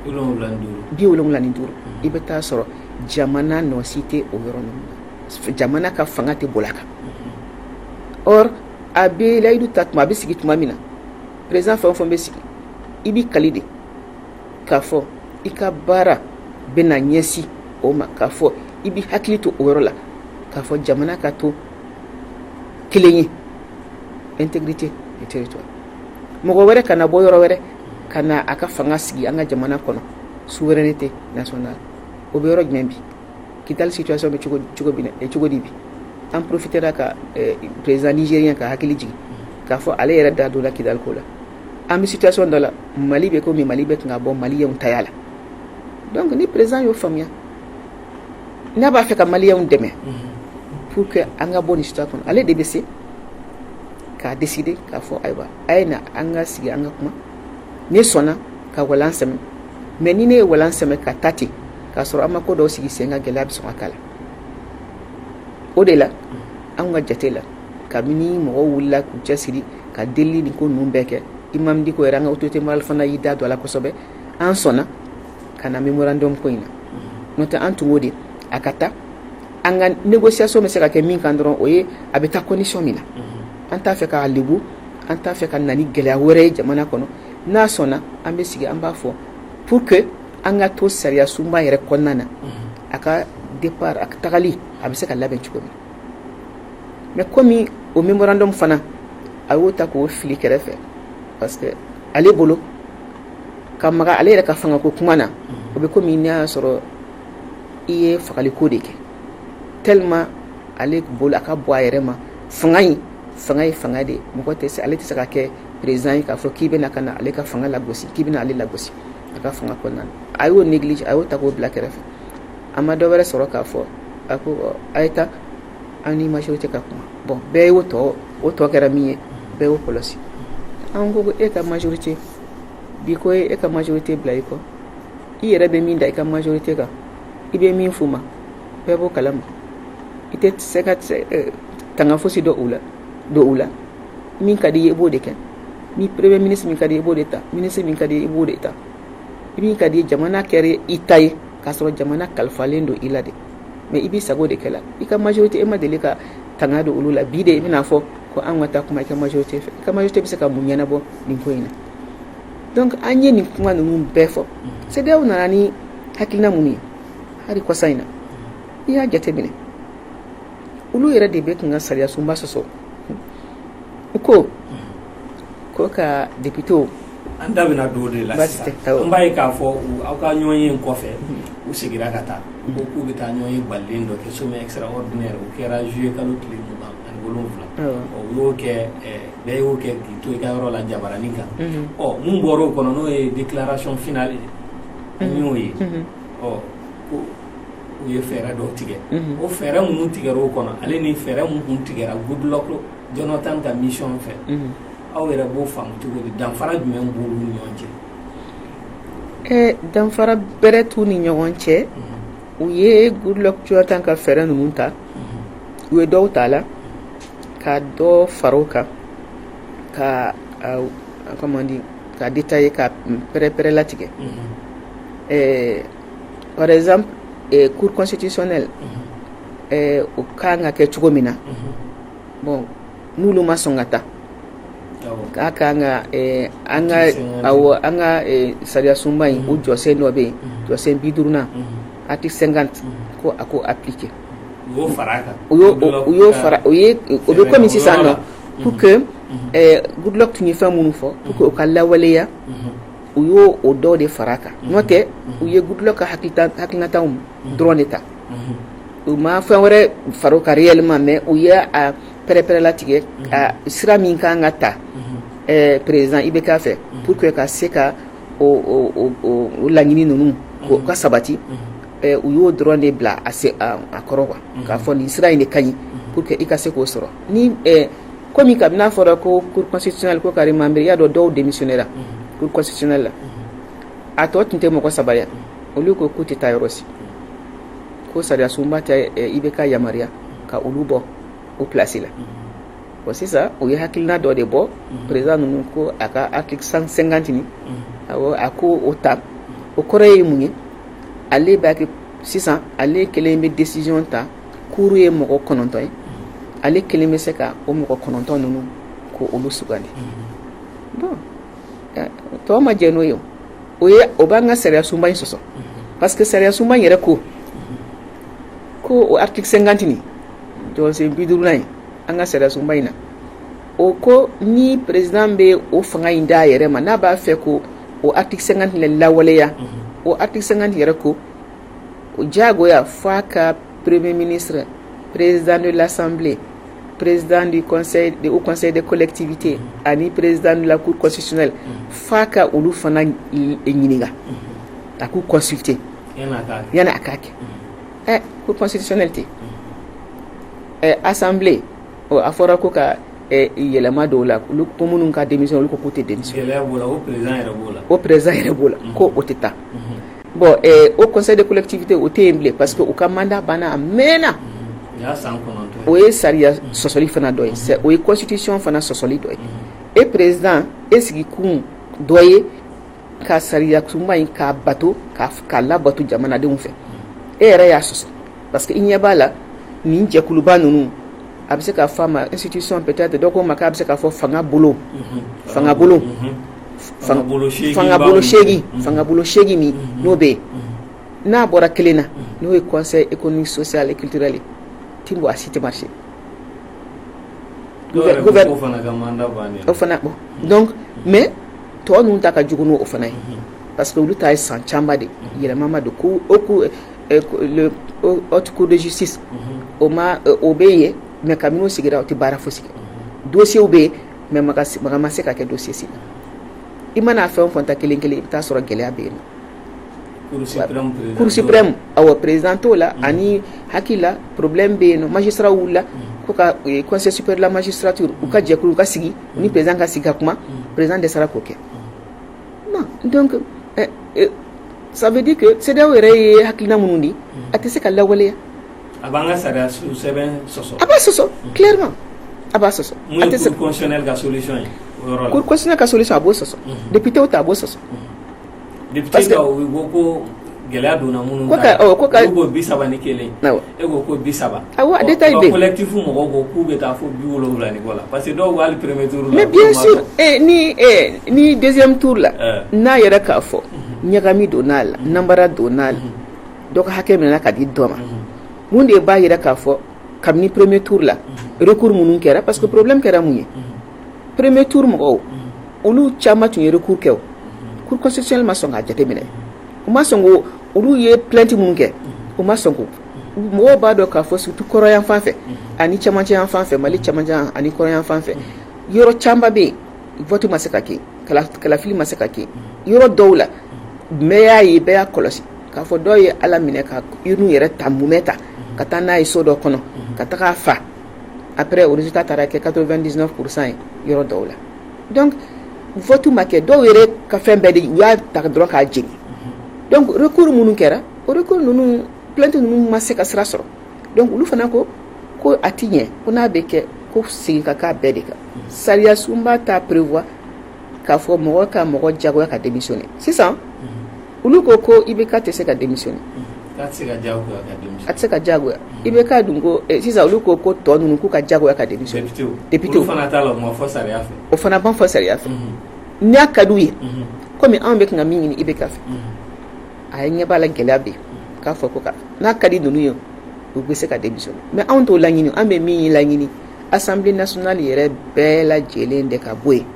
[SPEAKER 1] 75 i bɛ taa sɔrɔ jamana nɔsi tɛ o yɔrɔ ninnu na jamana ka fanga tɛ boli a kan or a bɛ layidu ta tuma a bɛ sigi tuma min na président fɛn o fɛn bɛ sigi i b'i kali de k'a fɔ i ka baara bɛ na ɲɛsin o ma k'a fɔ i b'i hakili to o yɔrɔ la k'a fɔ jamana ka to kelen ye intégrité du territoire mɔgɔ wɛrɛ kana bɔ yɔrɔ wɛrɛ kana a ka fanga sigi an ka jamana kɔnɔ souveraineté nationale o bɛ yɔrɔ jumɛn bi Kidal situation bɛ cogo di bi an profitera ka président nigérien ka hakili jigin k'a fɔ ale yɛrɛ da don la Kidal ko la an bɛ situation dɔ la Mali bɛ komi Mali bɛ kan ka bɔ maliyɛnw taya la donc ni président y'o faamuya n'a b'a fɛ ka maliyɛnw dɛmɛ pour que an ka bɔ nin situation kɔnɔ ale de bɛ se k'a décider k'a fɔ ayiwa a ye na an ka sigi an ka kuma ne sɔnna ka walan sɛmɛ mais ni ne ye walan sɛmɛ ka taa ten k'a sɔrɔ an ma ko dɔw sigi sen ka gɛlɛya bɛ sɔn ka k'a la o de la an ka jate la kabini mɔgɔw wulila k'u cɛsiri ka delili ni ko ninnu bɛɛ kɛ Imam Dicko yɛrɛ an ka autorité morale fana y'i da don a la kosɛbɛ an sɔnna ka na memorandum ko in na n'o tɛ an tun b'o de a ka taa an ka négociation bɛ se ka kɛ min kan dɔrɔn o ye a bɛ taa condition min na an t'a fɛ k'a lebu an t'a fɛ ka na ni gɛlɛya wɛrɛ ye jamana kɔnɔ n'a sɔnna an bɛ sigi an b'a fɔ pour que an ka to sariya sunba yɛrɛ kɔnɔna na a ka départ a ka tagali a bɛ se ka labɛn cogo min mais komi o memorandum fana a y'o ta k'o fili kɛrɛfɛ parce que ale bolo ka maga ale yɛrɛ ka fanga ko kuma na o bɛ komi n'a y'a sɔrɔ i ye fagaliko de kɛ tellement ale bolo a ka bɔ a yɛrɛ ma fanga ye fanga de mɔgɔ tɛ se ale tɛ se ka kɛ président ye k'a fɔ k'i bɛna ka na ale ka fanga lagosi k'i bɛna ale lagosi a ka fanga kɔnɔna na a y'o néglige a y'o ta k'o bila kɛrɛfɛ a ma dɔ wɛrɛ sɔrɔ k'a fɔ a ko a ye taa an ni majorité ka kuma bon bɛɛ ye o tɔ kɛra min ye bɛɛ y'o kɔlɔsi an ko e ka majorité bi ko e ka majorité bila i kɔ i yɛrɛ bɛ min da i ka majorité kan i bɛ min f'u ma bɛɛ b'o kalama i tɛ se ka tanga fosi dɔ u la min ka di i ye i b'o de kɛ ni premier ministre min ka di i ye i b'o de ta ministre min ka di i ye i b'o de ta min ka di jamana kɛra i ta ye k'a sɔrɔ jamana kalifalen don i la de mais i b'i sago de kɛ la i ka majorité e ma deli ka tanga don olu la bi de i bɛna fɔ ko an ka taa kuma i ka majorité fɛ i ka majorité bɛ se ka mun ɲɛnabɔ nin ko in na donc an ye nin kuma ninnu bɛɛ fɔ CEDEAO nana ni hakilina mun ye hali kɔsa in na i y'a jateminɛ olu yɛrɛ de bɛ kan ka sariya sunba sɔsɔ u ko ka député
[SPEAKER 2] an da bɛna don o de la sisan an b'a ye k'a fɔ aw ka ɲɔgɔn ye kɔfɛ u seginna ka taa ko k'u bɛ taa ɲɔgɔn ye balilen dɔ kɛ sommet extraordinaire o kɛra juillet kalo tile 27 u y'o kɛ bɛɛ y'o kɛ k'i to i ka yɔrɔ la jabaranin kan mun bɔra o kɔnɔ n'o ye déclaration finale an y'o ye ko u ye fɛɛrɛ dɔw tigɛ o fɛɛrɛ minnu tigɛra o kɔnɔ ale ni fɛɛrɛ minnu tigɛra Goodluck Jonathan ka mission fɛ aw yɛrɛ b'o faamu cogo di danfara jumɛn b'olu ni ɲɔgɔn cɛ
[SPEAKER 1] danfara bɛrɛ t'u ni ɲɔgɔn cɛ u ye Goodluck Jonathan ka fɛɛrɛ ninnu ta u ye dɔw ta la ka dɔ fara o kan ka comment dire ka détailler ka pere latigɛ par exemple cour constitutionnelle o kan ka kɛ cogo min na bon n'olu ma sɔn ka taa k'a kan ka an ka sariya sunba in o jɔsen dɔ bɛ yen jɔsen 50 article 50 ko a ko appliquer o y'o fara o bɛ komi sisan nɔ pour que Goodluck tun ye fɛn minnu fɔ pour que o ka lawaleya u y'o o dɔw de fara kan n'o tɛ u ye Goodluck ka hakilinatanw dɔrɔn de ta u ma fɛn wɛrɛ fara o kan réellement mais u ye a pɛrɛ latigɛ a sira min kan ka ta président IBK fɛ pour que ka se ka o laɲini ninnu k'o ka sabati u y'o dɔrɔn de bila a kɔrɔ quoi k'a fɔ nin sira in de ka ɲi pour que i ka se k'o sɔrɔ ni komi kabini fɔra ko cour constitutionnelle ko ka remember y'a dɔn dɔw démissionnera cour constitutionnelle la a tɔ tun tɛ mɔgɔ saba ye olu ko k'u tɛ taa yɔrɔ si ko sariya sunba tɛ IBK yamaruya ka olu bɔ o place la bon sisan o ye hakilina dɔ de bɔ président ninnu ko a ka article 150 ni awɔ a ko o ta o kɔrɔ ye mun ye ale b'a kɛ sisan ale kelen bɛ décision ta cour ye mɔgɔ 9 ye ale kelen bɛ se ka o mɔgɔ 9 ninnu ko olu sugandi bon tɔw ma jɛ n'o ye o b'an ka sariya sunba in sɔsɔ parce que sariya sunba in yɛrɛ ko o article 50 ni jɔsen 50 in an ka sariya sunba in na o ko ni président bɛ o fanga in d'a yɛrɛ ma n'a b'a fɛ ko o article 50 la lawaleya o article 50 yɛrɛ ko o diyagoya f'a ka premier ministre président de l'Assemblée président du conseil au conseil des collectivités ani président de la cour constitutionnelle f'a ka olu fana ɲininka a k'u consulter yana a k'a kɛ cour constitutionnelle tɛ assemblée a fɔra ko ka yɛlɛma dɔw la olu ko minnu ka démission olu ko k'u tɛ démission o président yɛrɛ b'o la ko o tɛ taa bon au conseil des collectivités o tɛ yen bilen parce que u ka mandat banna a mɛnna o ye sariya sɔsɔli fana dɔ ye o ye constitution fana sɔsɔli dɔ ye président sigikun dɔ ye ka sariya sunba in k'a bato k'a labato jamanadenw fɛ yɛrɛ y'a sɔsɔ parce que i ɲɛ b'a la nin jɛkuluba ninnu a bɛ se ka fɔ a ma institution peut-être dɔ ko ma k'a bɛ se ka fɔ fanga bolo seegin min n'o bɛ yen n'a bɔra kelen na n'o ye conseil économique social et culturel ye timbo a si tɛ marché o fana donc mais tɔw ninnu ta ka jugu n'o fana ye parce que olu ta ye san caman de yɛlɛma ma don ko le haute cour de justice o bɛ yen mais kabini o sigira o tɛ baara fosi kɛ dossier bɛ yen mais maga ma se ka kɛ dossier si la i mana fɛn o fɛn ta kelen kelen i bɛ taa sɔrɔ gɛlɛya bɛ yen cour suprême awɔ président t'o la ani hakila problème bɛ yen nɔ magistrat wulila ko ka conseil supérieur de la magistrature u ka jɛkulu u ka sigi u ni président ka sigi ka kuma président dɛsɛra k'o kɛ non donc ça veut dire que CEDEAO yɛrɛ ye hakilina minnu di a tɛ se ka lawaleya
[SPEAKER 2] a b'an ka sariya sɛbɛn sɔsɔ
[SPEAKER 1] a b'a sɔsɔ clairement a b'a sɔsɔ
[SPEAKER 2] mun ye cour constitutionnelle ka solution ye o yɔrɔ la
[SPEAKER 1] cour constitutionnelle ka solution a b'o sɔsɔ député ta a b'o sɔsɔ
[SPEAKER 2] député ka o ko gɛlɛya donna minnu ta olu ko 30 ni kelen e ko 30
[SPEAKER 1] awɔ a détail bɛ yen
[SPEAKER 2] collectif mɔgɔw ko k'u bɛ taa fo 70 ni kɔ la parce que dɔw b'ali premier tour la
[SPEAKER 1] mais bien sûr ni deuxième tour la n'a yɛrɛ k'a fɔ ɲagami donna la nanbara donna la dɔ ka hakɛ minɛna ka di dɔ ma mun de b'a yɛrɛ k'a fɔ kabini premier tour la recours minnu kɛra parce que problème kɛra mun ye premier tour mɔgɔw olu caman tun ye recours kɛ o cour constitutionnelle ma sɔn k'a jateminɛ u ma sɔn ko olu ye plainte minnu kɛ u ma sɔn ko mɔgɔw b'a dɔn k'a fɔ surtout kɔrɔyan fan fɛ ani camancɛ yan fan fɛ mali camancɛ ani kɔrɔyan fan fɛ yɔrɔ caman bɛ yen vote ma se ka kɛ kalafili ma se ka kɛ yɔrɔ dɔw la bɛɛ y'a ye bɛɛ y'a kɔlɔsi k'a fɔ dɔw ye ala minɛ ka urne yɛrɛ ta mumɛ ta ka taa n'a ye so dɔ kɔnɔ ka taga fa après o résultat taara kɛ 99% ye yɔrɔ dɔw la donc vote ma kɛ dɔw yɛrɛ ka fɛn bɛɛ de u y'a ta dɔrɔn k'a jeni donc recours minnu kɛra o recours ninnu plainte ninnu ma se ka sira sɔrɔ donc olu fana ko a ti ɲɛ ko n'a bɛ kɛ ko sigi ka k'a bɛɛ de kan sariya sunba t'a prévoir k'a fɔ mɔgɔ ka mɔgɔ jagoya ka démissionner sisan olu ko IBK tɛ se ka démissionner a tɛ se ka jagoya IBK dun ko sisan olu ko tɔ ninnu k'u ka jagoya ka démissionner député o fana b'an fɔ sariya fɛ n'a ka d'u ye komi anw bɛ ka min ɲini IBK fɛ a ye ɲɛ b'a la gɛlɛya bɛ yen k'a fɔ ko n'a ka di ninnu ye u bɛ se ka démissionner mais anw t'o laɲini an bɛ min laɲini Assemblée nationale yɛrɛ bɛɛ lajɛlen de ka bɔ yen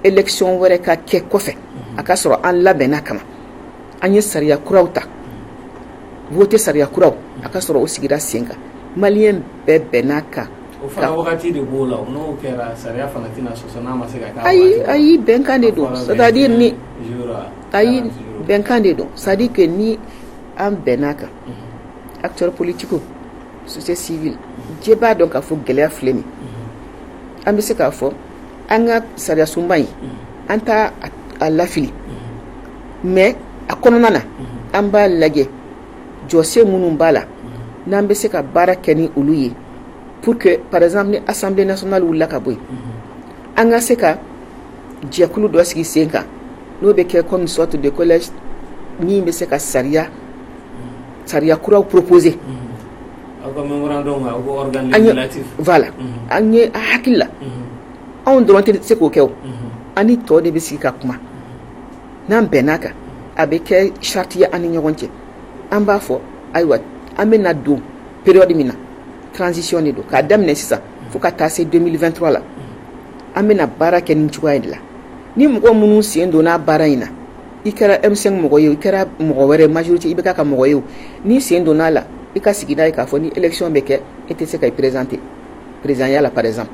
[SPEAKER 1] élection wɛrɛ ka kɛ kɔfɛ a ka sɔrɔ an labɛnna kama an ye sariya kuraw ta voter sariya kuraw a ka sɔrɔ o sigira sen kan maliyɛn bɛɛ bɛnna kan
[SPEAKER 2] o fana wagati de b'o la n'o kɛra sariya fana tɛna sɔsɔ n'a ma se ka kɛ
[SPEAKER 1] ayi bɛnkan de don c'est-à-dire ni ayi bɛnkan de don c'est-à-dire que ni an bɛnna kan acteurs politiques société civile je b'a dɔn k'a fɔ gɛlɛya filɛ nin an bɛ se k'a fɔ an ka sariya sunba in an t'a a lafili mais a kɔnɔna na an b'a lajɛ jɔsen minnu b'a la n'an bɛ se ka baara kɛ ni olu ye pour que par exemple ni Assemblée nationale wulila ka bɔ yen an ka se ka jɛkulu dɔ sigi sen kan n'o bɛ kɛ comme sorte de collège min bɛ se ka sariya kuraw proposer voilà an ye a hakili la anw dɔrɔn tɛ se k'o kɛ o an ni tɔ de bɛ sigi ka kuma n'an bɛnna kan a bɛ kɛ charte ye an ni ɲɔgɔn cɛ an b'a fɔ ayiwa an bɛ na don période min na transition de don k'a daminɛ sisan fo ka taa se 2023 la an bɛ na baara kɛ nin cogoya de la ni mɔgɔ minnu sen donna baara in na i kɛra M5 mɔgɔ ye i kɛra mɔgɔ wɛrɛ majorité i bɛ ka mɔgɔ ye o ni sen donna la i ka sigi n'a ye k'a fɔ ni élection bɛ kɛ e tɛ se ka i présenter présidentielle la par exemple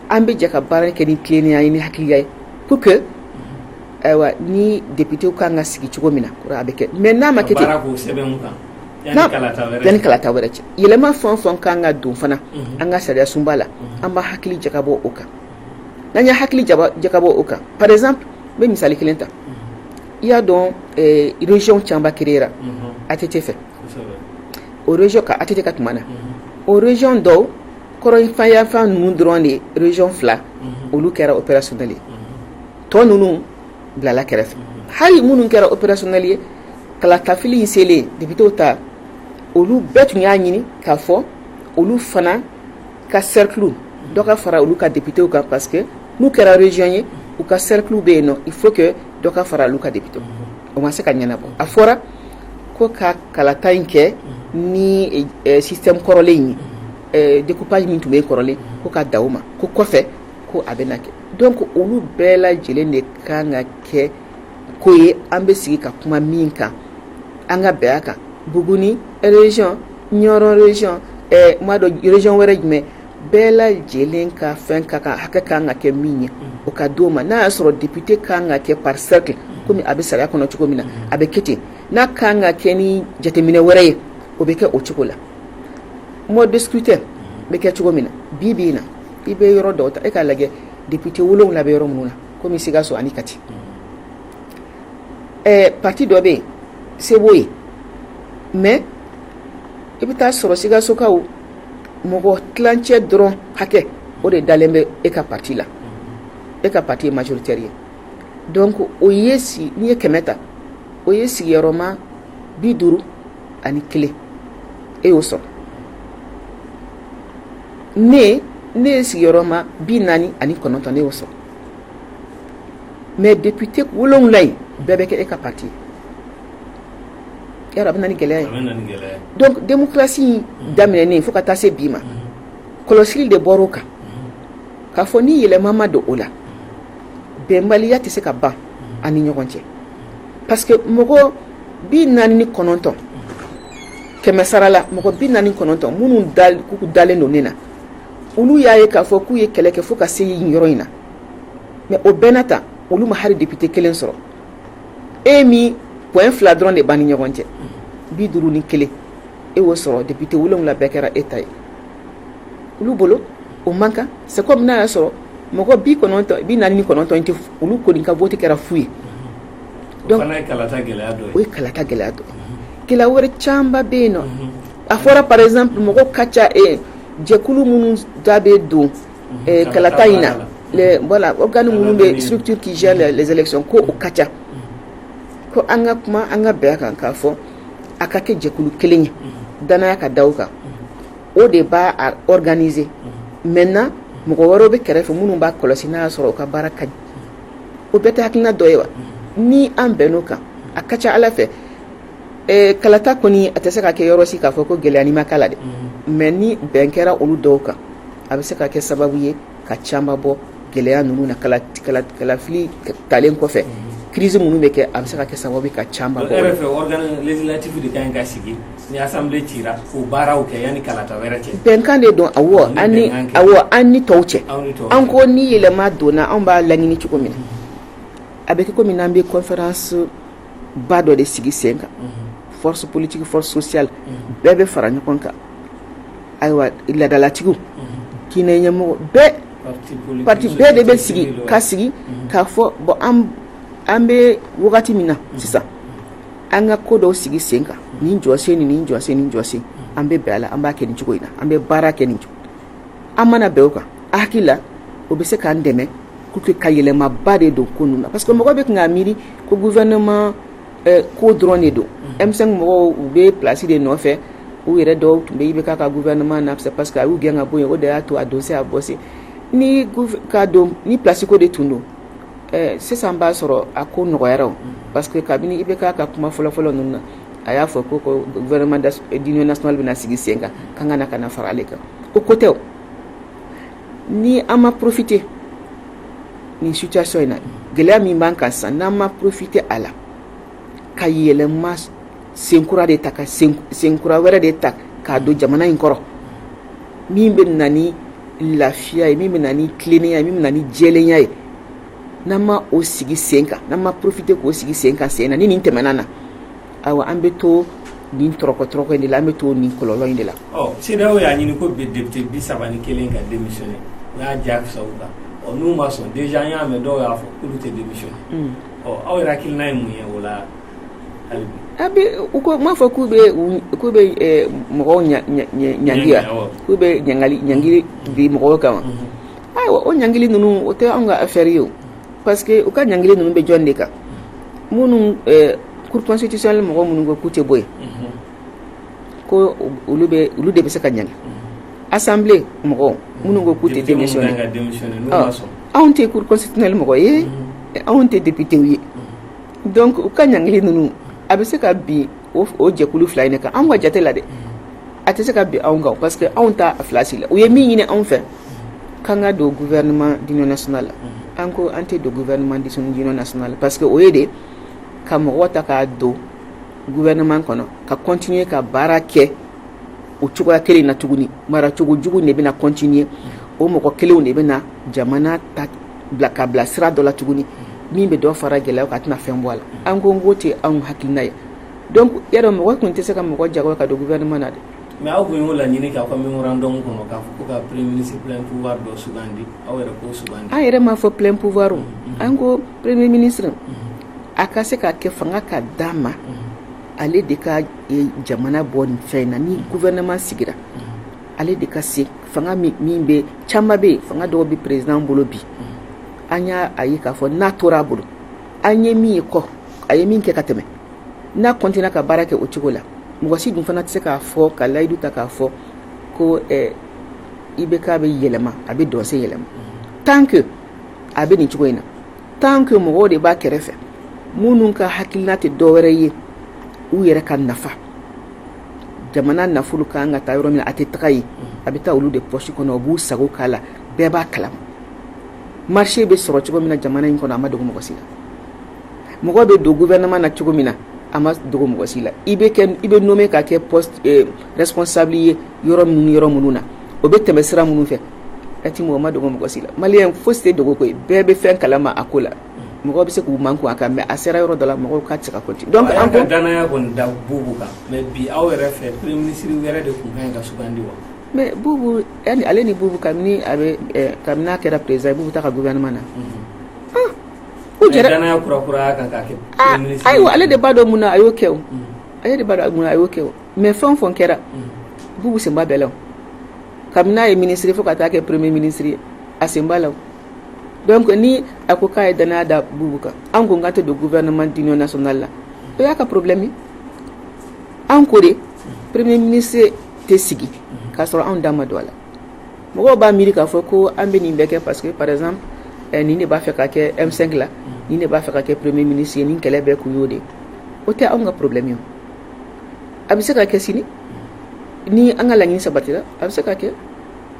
[SPEAKER 1] an bɛ jɛ ka baara kɛ ni tilennenya ye ni hakiliya ye pour que ayiwa ni député kan ka sigi cogo min na a bɛ kɛ mais n'a ma kɛ ten yanni kalata wɛrɛ cɛ yɛlɛma fɛn o fɛn kan ka don fana an ka sariya sunba la an b'a hakili jakabɔ o kan n'an ye hakili jakabɔ o kan par exemple n bɛ misali kelen ta i y'a dɔn région caman créera ATT fɛ o région ka ATT ka tuma na o région dɔw kɔrɔnyanfan ninnu dɔrɔn de région fila olu kɛra opérationnel ye tɔ ninnu bilala kɛrɛfɛ hali minnu kɛra opérationnel ye kalatafili in selen député ta olu bɛɛ tun y'a ɲini k'a fɔ olu fana ka cercle dɔ ka fara olu ka député kan parce que n'u kɛra région ye u ka cercle bɛ yen nɔ il faut que dɔ ka fara olu ka député o ma se ka ɲɛnabɔ a fɔra ko ka kalata in kɛ ni système kɔrɔlen ye découpage min tun bɛ kɔrɔlen ko ka da o ma ko kɔfɛ ko a bɛ na kɛ donc olu bɛɛ lajɛlen de kan ka kɛ ko ye an bɛ sigi ka kuma min kan an ka bɛn a kan Buguni région Ɲɔrɔ région ma dɔn région wɛrɛ jumɛn bɛɛ lajɛlen ka fɛn ka kan hakɛ kan ka kɛ min ye o ka d'o ma n'a y'a sɔrɔ député kan ka kɛ par cercle komi a bɛ sariya kɔnɔ cogo min na a bɛ kɛ ten n'a kan ka kɛ ni jateminɛ wɛrɛ ye o bɛ kɛ o cogo la mode de scrutin bɛ kɛ cogo min na bi na i bɛ yɔrɔ dɔw ta e k'a lajɛ député 7 bɛ yɔrɔ minnu na komi Sikaso ani Kati parti dɔ bɛ yen se b'o ye mais i bɛ taa sɔrɔ Sikasokaw mɔgɔ tilancɛ dɔrɔn hakɛ o de dalen bɛ e ka parti la e ka parti ye majoritaire ye donc o ye n'i ye 100 ta o ye sigiyɔrɔma 51 e y'o sɔrɔ ne ye sigiyɔrɔma 49 ne y'o sɔrɔ mais député 7 in bɛɛ bɛ kɛ e ka parti yɛrɛ a bɛ na ni gɛlɛya ye donc démocratie daminɛnen fo ka taa se bi ma kɔlɔsili de bɔra o kan k'a fɔ ni yɛlɛma ma don o la bɛnbaliya tɛ se ka ban an ni ɲɔgɔn cɛ parce que mɔgɔ 49 100 sara la mɔgɔ 49 minnu k'u dalen don ne na olu y'a ye k'a fɔ k'u ye kɛlɛ kɛ fo ka se yin yɔrɔ in na mais o bɛɛ na ta olu ma hali député kelen sɔrɔ e min point 2 dɔrɔn de b'an ni ɲɔgɔn cɛ 51 e y'o sɔrɔ député 7 bɛɛ kɛra e ta ye olu bolo o man kan c'est comme n'a y'a sɔrɔ mɔgɔ 49 tɛ olu kɔni ka vote kɛra fu ye donc o ye kalata gɛlɛya dɔ gɛlɛya wɛrɛ caman bɛ yen nɔ a fɔra par exemple mɔgɔ ka ca jɛkulu minnu da bɛ don kalata in na voilà organes minnu bɛ structure qui gère les élections ko o ka ca ko an ka kuma an ka bɛn a kan k'a fɔ a ka kɛ jɛkulu kelen ye danaya ka da o kan o de b'a organiser maintenant mɔgɔ wɛrɛw bɛ kɛrɛfɛ minnu b'a kɔlɔsi n'a y'a sɔrɔ o ka baara ka ɲi o bɛɛ tɛ hakilina dɔ ye wa ni an bɛnn'o kan a ka ca ala fɛ kalata kɔni a tɛ se ka kɛ yɔrɔ si k'a fɔ ko gɛlɛyani ma k'a la dɛ mais ni bɛn kɛra olu dɔw kan a bɛ se ka kɛ sababu ye ka caman bɔ gɛlɛya ninnu na kalafili talen kɔfɛ crise minnu bɛ kɛ a bɛ se ka kɛ sababu ye ka caman bɔ.
[SPEAKER 2] E yɛrɛ fɛ organe législatif de ka ɲi ka sigi ni assemblée cira o baaraw kɛ yanni kalata wɛrɛ cɛ.
[SPEAKER 1] bɛnkan de don awɔ an ni tɔw cɛ an ko ni yɛlɛma donna anw b'a laɲini cogo min na a bɛ kɛ komi n'an bɛ conférence ba dɔ de sigi sen kan force politique force sociale bɛɛ bɛ fara ɲɔgɔn kan ayiwa ladalatigiw diinɛ ɲɛmɔgɔ bɛɛ parti bɛɛ de bɛ sigi ka sigi k'a fɔ bon an bɛ wagati min na sisan an ka ko dɔw sigi sen kan nin jɔsen nin jɔsen an bɛ bɛn a la an b'a kɛ nin cogo in na an bɛ baara kɛ nin cogo an mana bɛn o kan a hakili la o bɛ se k'an dɛmɛ pour que ka yɛlɛmaba de don ko ninnu na parce que mɔgɔ bɛ k'a miiri ko gouvernement ko dɔrɔn de don M5 mɔgɔw u bɛ place de nɔfɛ u yɛrɛ dɔw tun bɛ IBK ka gouvernement na c'est parce que a y'u gɛn ka bɔ yen o de y'a to a donse a bɔse ni place ko de tun don sisan b'a sɔrɔ a ko nɔgɔyara o parce que kabini IBK ka kuma fɔlɔfɔlɔ ninnu na a y'a fɔ ko gouvernement d'union nationale bɛna sigi sen kan kan ka na ka na fara ale kan o ko tɛ o ni an ma profiter nin situation in na gɛlɛya min b'an kan sisan n'an ma profiter a la ka yɛlɛma senkura de ta ka senkura wɛrɛ de ta k'a don jamana in kɔrɔ min bɛ na ni lafiya ye min bɛ na ni tilennenya ye min bɛ na ni jɛlenya ye n'an ma o sigi sen kan n'an ma profiter k'o sigi sen kan sen na ni nin tɛmɛna na ayiwa an bɛ to nin tɔrɔkɔ in de la an bɛ to nin kɔlɔlɔ in de la.
[SPEAKER 2] CEDEAO y'a ɲini ko député 31 ka démissionner o y'a jagosa u kan n'u ma sɔn déjà an y'a mɛn dɔw y'a fɔ k'olu tɛ démissionner aw yɛrɛ hakilina ye mun ye o la hali bi.
[SPEAKER 1] m'a fɔ k'u bɛ mɔgɔw ɲangi yan k'u bɛ ɲangili di mɔgɔw kan ayiwa o ɲangili ninnu o tɛ anw ka affaire ye o parce que u ka ɲangili ninnu bɛ jɔn de kan minnu cour constitutionnelle mɔgɔ minnu ko k'u tɛ bɔ yen ko olu de bɛ se ka ɲangi assemblée mɔgɔw minnu ko k'u tɛ démissionner anw tɛ cour constitutionnelle mɔgɔ ye anw tɛ député ye donc u ka ɲangili ninnu a bɛ se ka bin o jɛkulu fila in de kan anw ka jate la dɛ a tɛ se ka bin anw kan parce que anw t'a filasi la u ye min ɲini anw fɛ k'an ka don gouvernement d'union nationale la an ko an tɛ don gouvernement d'union nationale parce que o ye de ka mɔgɔw ta k'a don gouvernement kɔnɔ ka continuer ka baara kɛ o cogoya kelen na tuguni mara cogo jugu de bɛna continuer o mɔgɔ kelenw de bɛna jamana ta ka bila sira dɔ la tuguni min bɛ dɔ fara gɛlɛya ka tɛna fɛn bɔ a la an ko n ko tɛ anw hakilina ye donc yadɔ mɔgɔ tun tɛ se ka mɔgɔ jagoya ka don gouvernement na dɛ.
[SPEAKER 2] mais aw tun y'o laɲini k'a fɔ mémorandum kɔnɔ k'a fɔ ko ka premier ministre plein pouvoir dɔ sugandi aw yɛrɛ k'o sugandi. an yɛrɛ m'a fɔ plein pouvoir o an ko premier ministre a ka se ka kɛ fanga ka d'a ma ale de ka jamana bɔ nin fɛn na ni gouvernement sigira ale de ka se fanga min bɛ caman bɛ yen fanga dɔw bɛ président bolo bi an y'a ye k'a fɔ n'a tora a bolo an ye min ye kɔ a ye min kɛ ka tɛmɛ n'a continue ka baara kɛ o cogo la mɔgɔ si dun fana tɛ se k'a fɔ ka layidu ta k'a fɔ ko IBK bɛ yɛlɛma a bɛ dɔnse yɛlɛma tant que a bɛ nin cogo in na tant que mɔgɔw de b'a kɛrɛfɛ minnu ka hakilina tɛ dɔwɛrɛ ye u yɛrɛ ka nafa jamana nafolo kan ka taa yɔrɔ min na a tɛ taga ye a bɛ taa olu de poche kɔnɔ u b'u sago k'a la bɛɛ b'a kalama marché bɛ sɔrɔ cogo min na jamana in kɔnɔ a ma dogo mɔgɔ si la mɔgɔ bɛ don gouvernement na cogo min na a ma dogo mɔgɔ si la i bɛ nommé ka kɛ poste responsable ye yɔrɔ minnu na o bɛ tɛmɛ sira minnu fɛ ati mɔgɔ ma dogo mɔgɔ si la maliyɛn fosi tɛ dogo ko ye bɛɛ bɛ fɛn kalama a ko la mɔgɔ bɛ se k'u man kun a kan mais a sera yɔrɔ dɔ la mɔgɔw ka tɛ se ka continuer donc an ko danaya kɔni da Bubu kan mais bi aw yɛrɛ fɛ premier ministre wɛrɛ de tun ka ɲi ka sugandi wa.
[SPEAKER 1] mais Bubu ale ni Bubu kabini n'a kɛra président Bubu ta ka gouvernement na o jɛra
[SPEAKER 2] danaya kura kan k'a kɛ premier ministre
[SPEAKER 1] ayiwa ale de b'a dɔn mun na a y'o kɛ o ale de b'a dɔn mun na a y'o kɛ o mais fɛn o fɛn kɛra Bubu sen b'a bɛɛ la o kabini n'a ye ministre fo ka taa kɛ premier ministre ye a sen b'a la o donc ni ako kay dana da bubuka an ko ngata do gouvernement d'union nationale la to ya ka problème an ko de premier ministre te sigi ka soro an dama do la mo ba miri ka fo ko ambe ni beke parce que par exemple ni ne ba fe ka ke M5 la ni ne ba fe ka ke premier ministre ni kele be ku yode o te an ga problème yo abise ka ke sini ni an ga la ni sabatira abise ka ke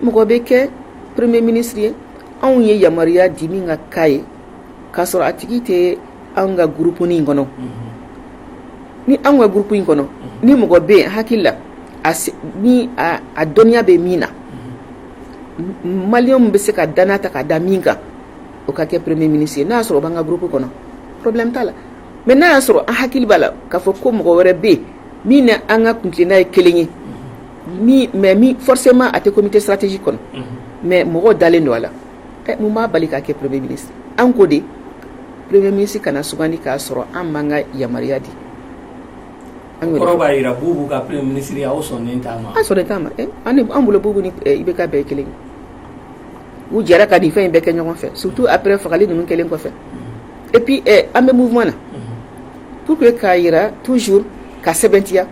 [SPEAKER 1] mo ko be ke premier ministre an ye yamaria dimi nga kai ka soro atiki te an ga groupe ni ngono ni an ga groupe ni ngono ni mo go be hakilla ni a donia be mina malium be se ka danata ka daminga o ka ke premier ministre na soro banga groupe kono problème tala mais na soro a hakil bala ka fo ko mo go wore be mina anga kuntlina kelenyi mi forcément à tes comités stratégiques kono mais mo go dalen wala mu ma bali ka ke premier ministre an ko de premier ministre kana sugandi ka soro an manga yamaria di
[SPEAKER 2] koroba ira bubu ka premier ministre ya o sonne tama
[SPEAKER 1] ani ambulo bubu ni ibe ka be kelen ou jara ka di fe be ke ñogon fe surtout après fakali nu kelen ko fe et puis ambe mouvement na pour que ka ira toujours ka sebentia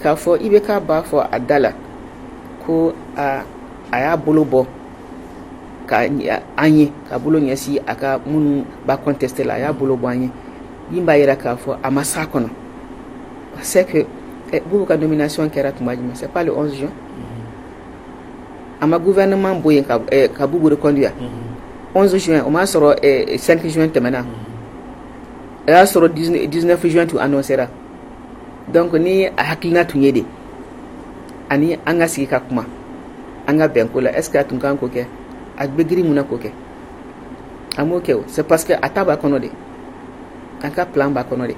[SPEAKER 1] ka fo ibe ka ba fo adala ko aya bolo bo ka anye ka bolo nyasi aka munu ba contester la ya bolo bo anye yimba ira ka fo amasa kono c'est que beaucoup de nomination qui est c'est pas le 11 juin à ma gouvernement boyen ka bubu reconduire 11 juin on m'a soro 5 juin temena et soro 19 juin tu annoncera donc ni hakilina tunyede ani anga sika kuma anga benkola est-ce que atunkan ko ke agbegiri muna ko ke amoke c'est parce que ataba kono de anga plan ba kono de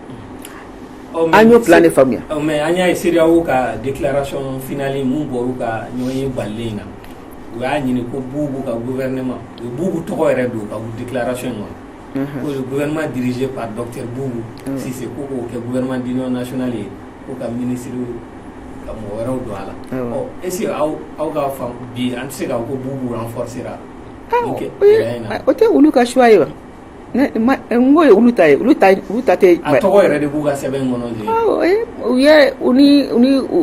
[SPEAKER 1] anyo plan de famille
[SPEAKER 2] mais anya isiria wo ka déclaration finale mun boru ka nyoyi balena wa nyini ko bubu ka gouvernement bubu to ko redo ka déclaration mo ko le gouvernement dirigé par docteur Boubou si c'est ko ke gouvernement d'union nationale ko ka ministre ka mo wara do ala et si au ga fam bi an se ga ko Boubou renforcera
[SPEAKER 1] ok o te ulu ka choix ngoy uluta te
[SPEAKER 2] atogo ere de buga seben ngono je
[SPEAKER 1] uni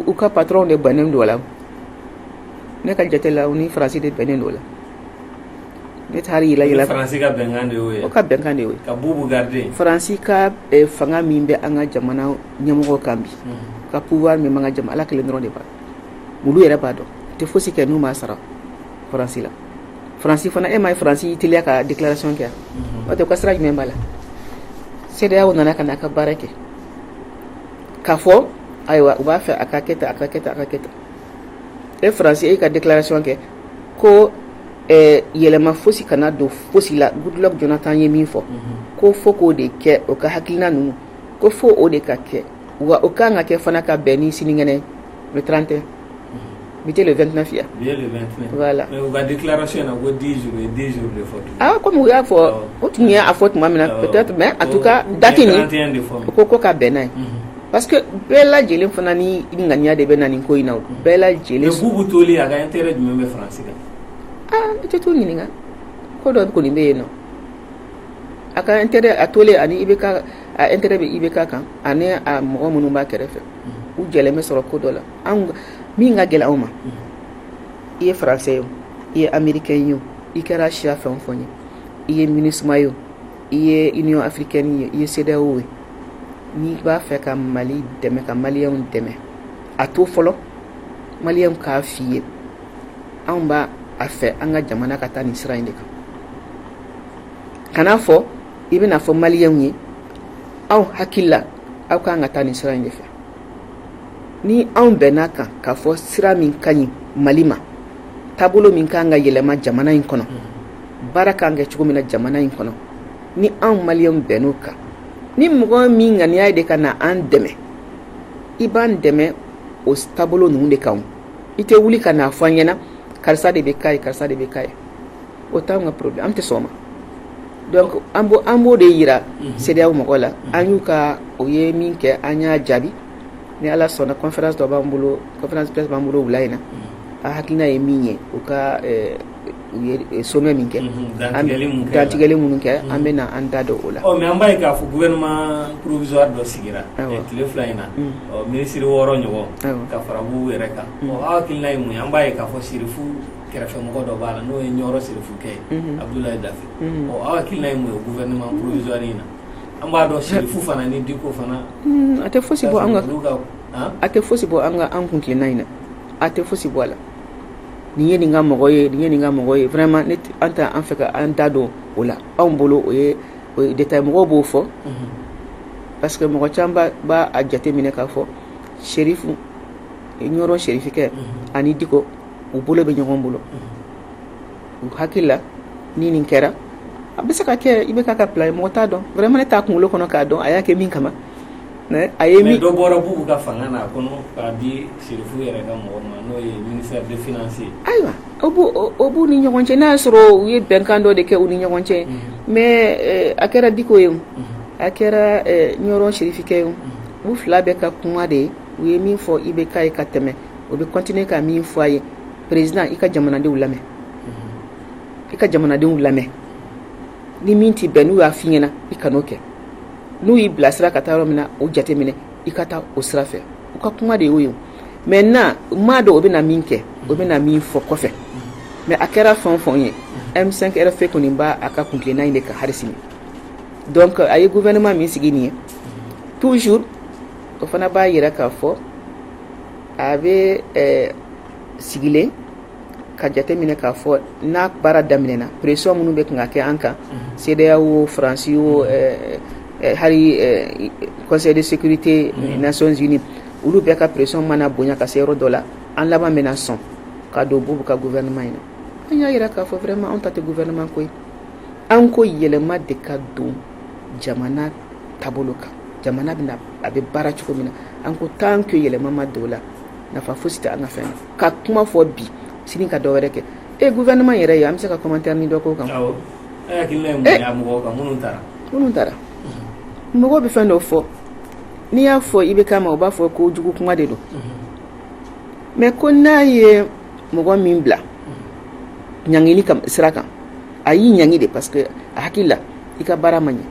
[SPEAKER 1] uka patron de banem dola ne ka jatela uni français de banem dola ne tari ila
[SPEAKER 2] français ka bengande we
[SPEAKER 1] o ka bengande we
[SPEAKER 2] ka bubu garder
[SPEAKER 1] français ka fanga mimbe anga jamana nyamugo kambi ka pouvoir me manga jama ala kele ndron de ba mulu ere ba do te fosi ke numa sara français la français fana mai français itilia ka déclaration ke wato kasra me mala sai da yawo nana kana ka barake kafo aiwa uba fa akaketa e français ka déclaration ke ko yelema fosi kana do fosi la Goodluck Jonathan yemi fo ko foko de ke o ka hakilina nu ko fo o de ka ke wa o ka nga ke fana ka beni siningene le 31 C'était le 29 ya.
[SPEAKER 2] Bien le 29.
[SPEAKER 1] Voilà.
[SPEAKER 2] Mais on va déclaration à 10 jours de photo.
[SPEAKER 1] Ah comme on a fait autre n'y a faute moi peut-être mais en tout cas datini. Koko ka benai. Parce que bella jeli fanani ngania de benani ko ina. Bella jeli.
[SPEAKER 2] Le bubu toli aga intérêt du même français.
[SPEAKER 1] Ah, c'est tout ni nga. Ko do ko limbe no. Aka intérêt à toli ani ibeka a intérêt be ibeka kan ani a mo munu ba kerefe. U jele me soro ko dola. Mi nga gela uma iye français yo iye américain yo ikera chia fonfonye iye MINUSMA yo iye union africaine yo iye CEDEAO ni ba fe ka Mali deme ka malien deme ato folo malien ka fiye an ba afe an ga jamana ka ta ni sira inde kana fo ibina fo malien yi aw hakilla aw ka nga ta ni sira inde fe ni an benaka ka fo sira min kanyi malima tabulo min kanga yelema jamana in kono baraka nga chugo mina jamana in kono ni an maliyam benoka ni mgo min ngani ay de kana an deme iban deme o tabulo nu de kan ite wuli kana fanyena karsa de bekay o ta nga problem am te soma donc ambo de yira CEDEAO mo wala anyuka o ye min ke anya jabi ni ala sona conférence presse bambulo wulaina a hakina e minye uka sommet min kɛ dantigɛli minnu kɛ an bɛ na an da don o la.
[SPEAKER 2] Mais an b'a ye k'a fɔ gouvernement provisoire dɔ sigira tile 2 in na ministre 6 ɲɔgɔn ka fara b'u yɛrɛ kan. Aw hakilina ye mun ye? An b'a ye k'a fɔ Serifu kɛrɛfɛmɔgɔ dɔ b'a la n'o ye Ɲɔrɔ Serifukɛ ye Abdoulaye Daffé. Aw hakilina ye mun ye gouvernement provisoire in na? An b'a dɔn Serifu fana ni Diko fana
[SPEAKER 1] a tɛ fosi bɔ an ka an kun tilenna in na, a tɛ fosi bɔ a la. Nin ye nin ka mɔgɔ ye vraiment an ta an fɛ ka an da don o la. Anw bolo o ye détail mɔgɔw b'o fɔ parce que mɔgɔ caman b'a jate minɛ k'a fɔ Serifu Ɲɔrɔ Serifikɛ ani Diko u bolo bɛ ɲɔgɔn bolo. U hakili la ni nin kɛra a bɛ se ka kɛ i bɛ k'a ka plan ye mɔgɔ t'a dɔn vraiment ne t'a kunkolo kɔnɔ k'a dɔn a y'a kɛ min kama.
[SPEAKER 2] Mais dɔ bɔra Bubu ka fanga na kɔnɔ k'a di Serifu yɛrɛ ka mɔgɔ ma n'o ye ministère des finances.
[SPEAKER 1] Ayiwa o b'u ni ɲɔgɔn cɛ n'a y'a sɔrɔ u ye bɛnkan dɔ de kɛ u ni ɲɔgɔn cɛ mais a kɛra Diko ye a kɛra Ɲɔrɔ Serifikɛ ye u fila bɛ ka kuma de ye u ye min fɔ i bɛ k'a ye ka tɛmɛ o bɛ continuer ka min fɔ a ye président i ka jamanadenw lamɛn i ka jamanadenw lamɛn ni min t'i bɛn n'u y'a f'i ɲɛna i kan'o kɛ. N'u y'i bilasira ka taa yɔrɔ min na o jate minɛ i ka taa o sira fɛ u ka kuma de y'o ye. Maintenant maa dɔn o bɛ na min kɛ o bɛ na min fɔ kɔfɛ mais a kɛra fɛn o fɛn ye M5 RFP kɔni b'a a ka kuntilenna in de ka hali sini donc a ye gouvernement min sigi nin ye toujours o fana b'a yira k'a fɔ a bɛ sigilen ka jate minɛ k'a fɔ n'a baara daminɛna pression minnu bɛ kan ka kɛ an kan CEDEAO Faransi o hali Conseil de sécurité Nations Unies olu bɛɛ ka pression mana bonya ka se yɔrɔ dɔ la an laban bɛna sɔn ka don Bubu ka gouvernement in na. An y'a yira k'a fɔ vraiment anw ta tɛ gouvernement ko ye an ko yɛlɛma de ka don jamana taabolo kan jamana bɛna a bɛ baara cogo min na an ko tant que yɛlɛma ma don o la nafa fosi tɛ an ka fɛn na ka kuma fɔ bi sini ka dɔ wɛrɛ kɛ gouvernement yɛrɛ ye an bɛ se ka commentaire ni dɔ k'o kan.
[SPEAKER 2] Awɔ hakilina ye mun ye a mɔgɔw kan minnu taara mɔgɔ bɛ fɛn dɔ fɔ n'i y'a fɔ i bɛ k'a ma o b'a fɔ ko jugu kuma de don mais ko n'a ye mɔgɔ min bila ɲangili sira kan a y'i ɲangi de parce que a hakili la i ka baara ma ɲɛ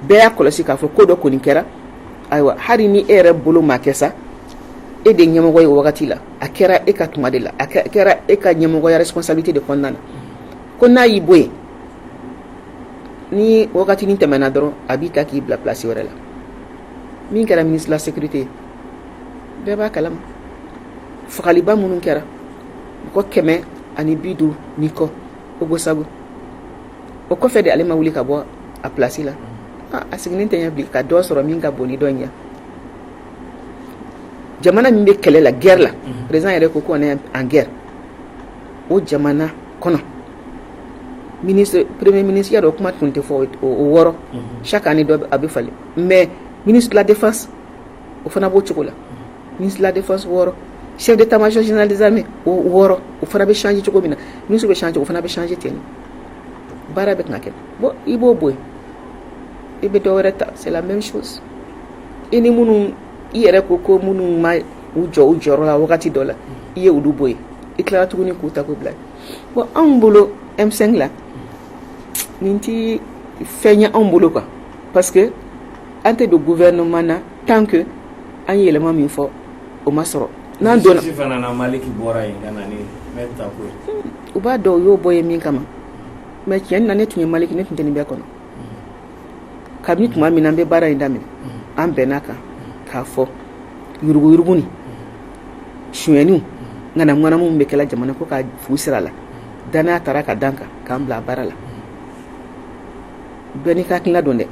[SPEAKER 2] bɛɛ y'a kɔlɔsi k'a fɔ ko dɔ kɔni kɛra ayiwa hali ni e yɛrɛ bolo ma kɛ sa e de ɲɛmɔgɔ ye o wagati la a kɛra e ka tuma de la a kɛra e ka ɲɛmɔgɔya responsabilité de kɔnɔna na ko n'a y'i bɔ yen ni wagati ni tɛmɛna dɔrɔn a b'i ta k'i bila place wɛrɛ la min kɛra ministre de la sécurité bɛɛ b'a kalama fagaliba minnu kɛra mɔgɔ 150 ni kɔ Ogo Sagu o kɔfɛ de ale ma wuli ka bɔ a place la a sigilen tɛ ɲɛ bilen ka dɔ sɔrɔ min ka bon ni dɔ ɲɛ jamana min bɛ kɛlɛ la guerre la président yɛrɛ ko on est en guerre o jamana kɔnɔ premier ministre ya dɔ kuma tun tɛ fɔ o wɔɔrɔ chaque année dɔ a bɛ falen mais ministre de la défense o fana b'o cogo la ministre de la défense wɔɔrɔ chef d'état-major général des armées o wɔɔrɔ o fana bɛ changer cogo min na ministre bɛ changer o fana bɛ changer ten baara bɛ kan ka kɛ bon i b'o bɔ yen i bɛ dɔ wɛrɛ ta c'est la même chose i ni minnu i yɛrɛ ko minnu ma u jɔ u jɔyɔrɔ la wagati dɔ la i ye olu bɔ yen i tilara tuguni k'u ta k'u bila bon anw bolo M5 la nin tɛ fɛn ye anw bolo quoi parce que an tɛ don gouvernement na tant que an ye yɛlɛma min fɔ o ma sɔrɔ n'an donna fana na Maliki bɔra yen ka na ni mɛta ko
[SPEAKER 1] u b'a dɔn u y'o bɔ yen min kama mais tiɲɛ na ne tun ye Maliki ne tun tɛ nin bɛɛ kɔnɔ kabini tuma min na an bɛ baara in daminɛ an bɛnna kan k'a fɔ yuruguyurugu ni sonyɛniw ŋanamu bɛ kɛla jamana ko ka fu sira la danaya taara ka dan kan k'an bila baara la bɛɛ n'i ka hakilina don dɛ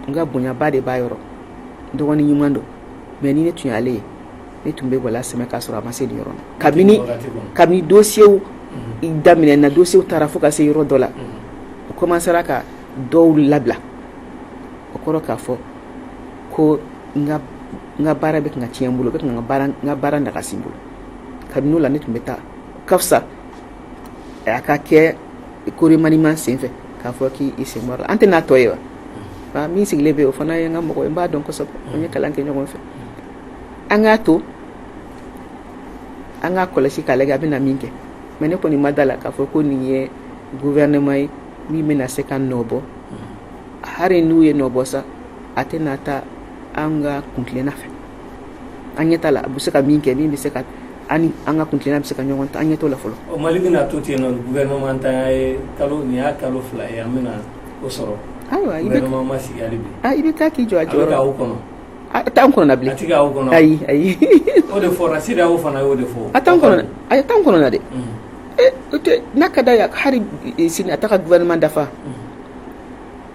[SPEAKER 1] n ka bonyaba de b'a yɔrɔ dɔgɔnin ɲuman don mais ni ne tun y'ale ye ne tun bɛ wala sɛmɛ k'a sɔrɔ a ma se nin yɔrɔ la kabini dossiers daminɛ na dossiers taara fo ka se yɔrɔ dɔ la o commencera ka dɔw labila o kɔrɔ k'a fɔ ko n ka baara bɛ kan ka tiɲɛ n bolo bɛ kan n ka baara nagasi n bolo kabini o la ne tun bɛ taa ka fisa a ka kɛ ko remaniement senfɛ k'a fɔ k'i sen bɔra an tɛ n'a tɔ ye wa min sigilen bɛ o fana ye n ka mɔgɔ ye n b'a dɔn kosɛbɛ an ye kalan kɛ ɲɔgɔn fɛ an k'a to an k'a kɔlɔsi k'a lajɛ a bɛ na min kɛ mais ne kɔni ma da la k'a fɔ ko nin ye gouvernement ye min bɛna se ka nɔ bɔ hari n'u ye nɔ bɔ sa a tɛna taa an ka kuntilenna fɛ an ɲɛ t'a la a bɛ se ka min kɛ min bɛ se ka an ka kuntilenna bɛ se ka ɲɔgɔn ta an ɲɛ t'o la fɔlɔ.
[SPEAKER 2] o Mali bɛna to ten nɔ gouvernement ta ye nin y'a kalo 2 ye an bɛna o sɔrɔ.
[SPEAKER 1] ayiwa
[SPEAKER 2] gouvernement ma sigi hali bi.
[SPEAKER 1] i bɛ taa k'i jɔ a jɔyɔrɔ.
[SPEAKER 2] a bɛ k'aw kɔnɔ.
[SPEAKER 1] a t'an kɔnɔ bilen.
[SPEAKER 2] a tɛ k'aw kɔnɔ.
[SPEAKER 1] ayi.
[SPEAKER 2] o de fɔra CEDEAO fana y'o de fɔ.
[SPEAKER 1] a t'an kɔnɔ na dɛ. n'a ka d'a ye hari sini a ta ka gouvernement dafa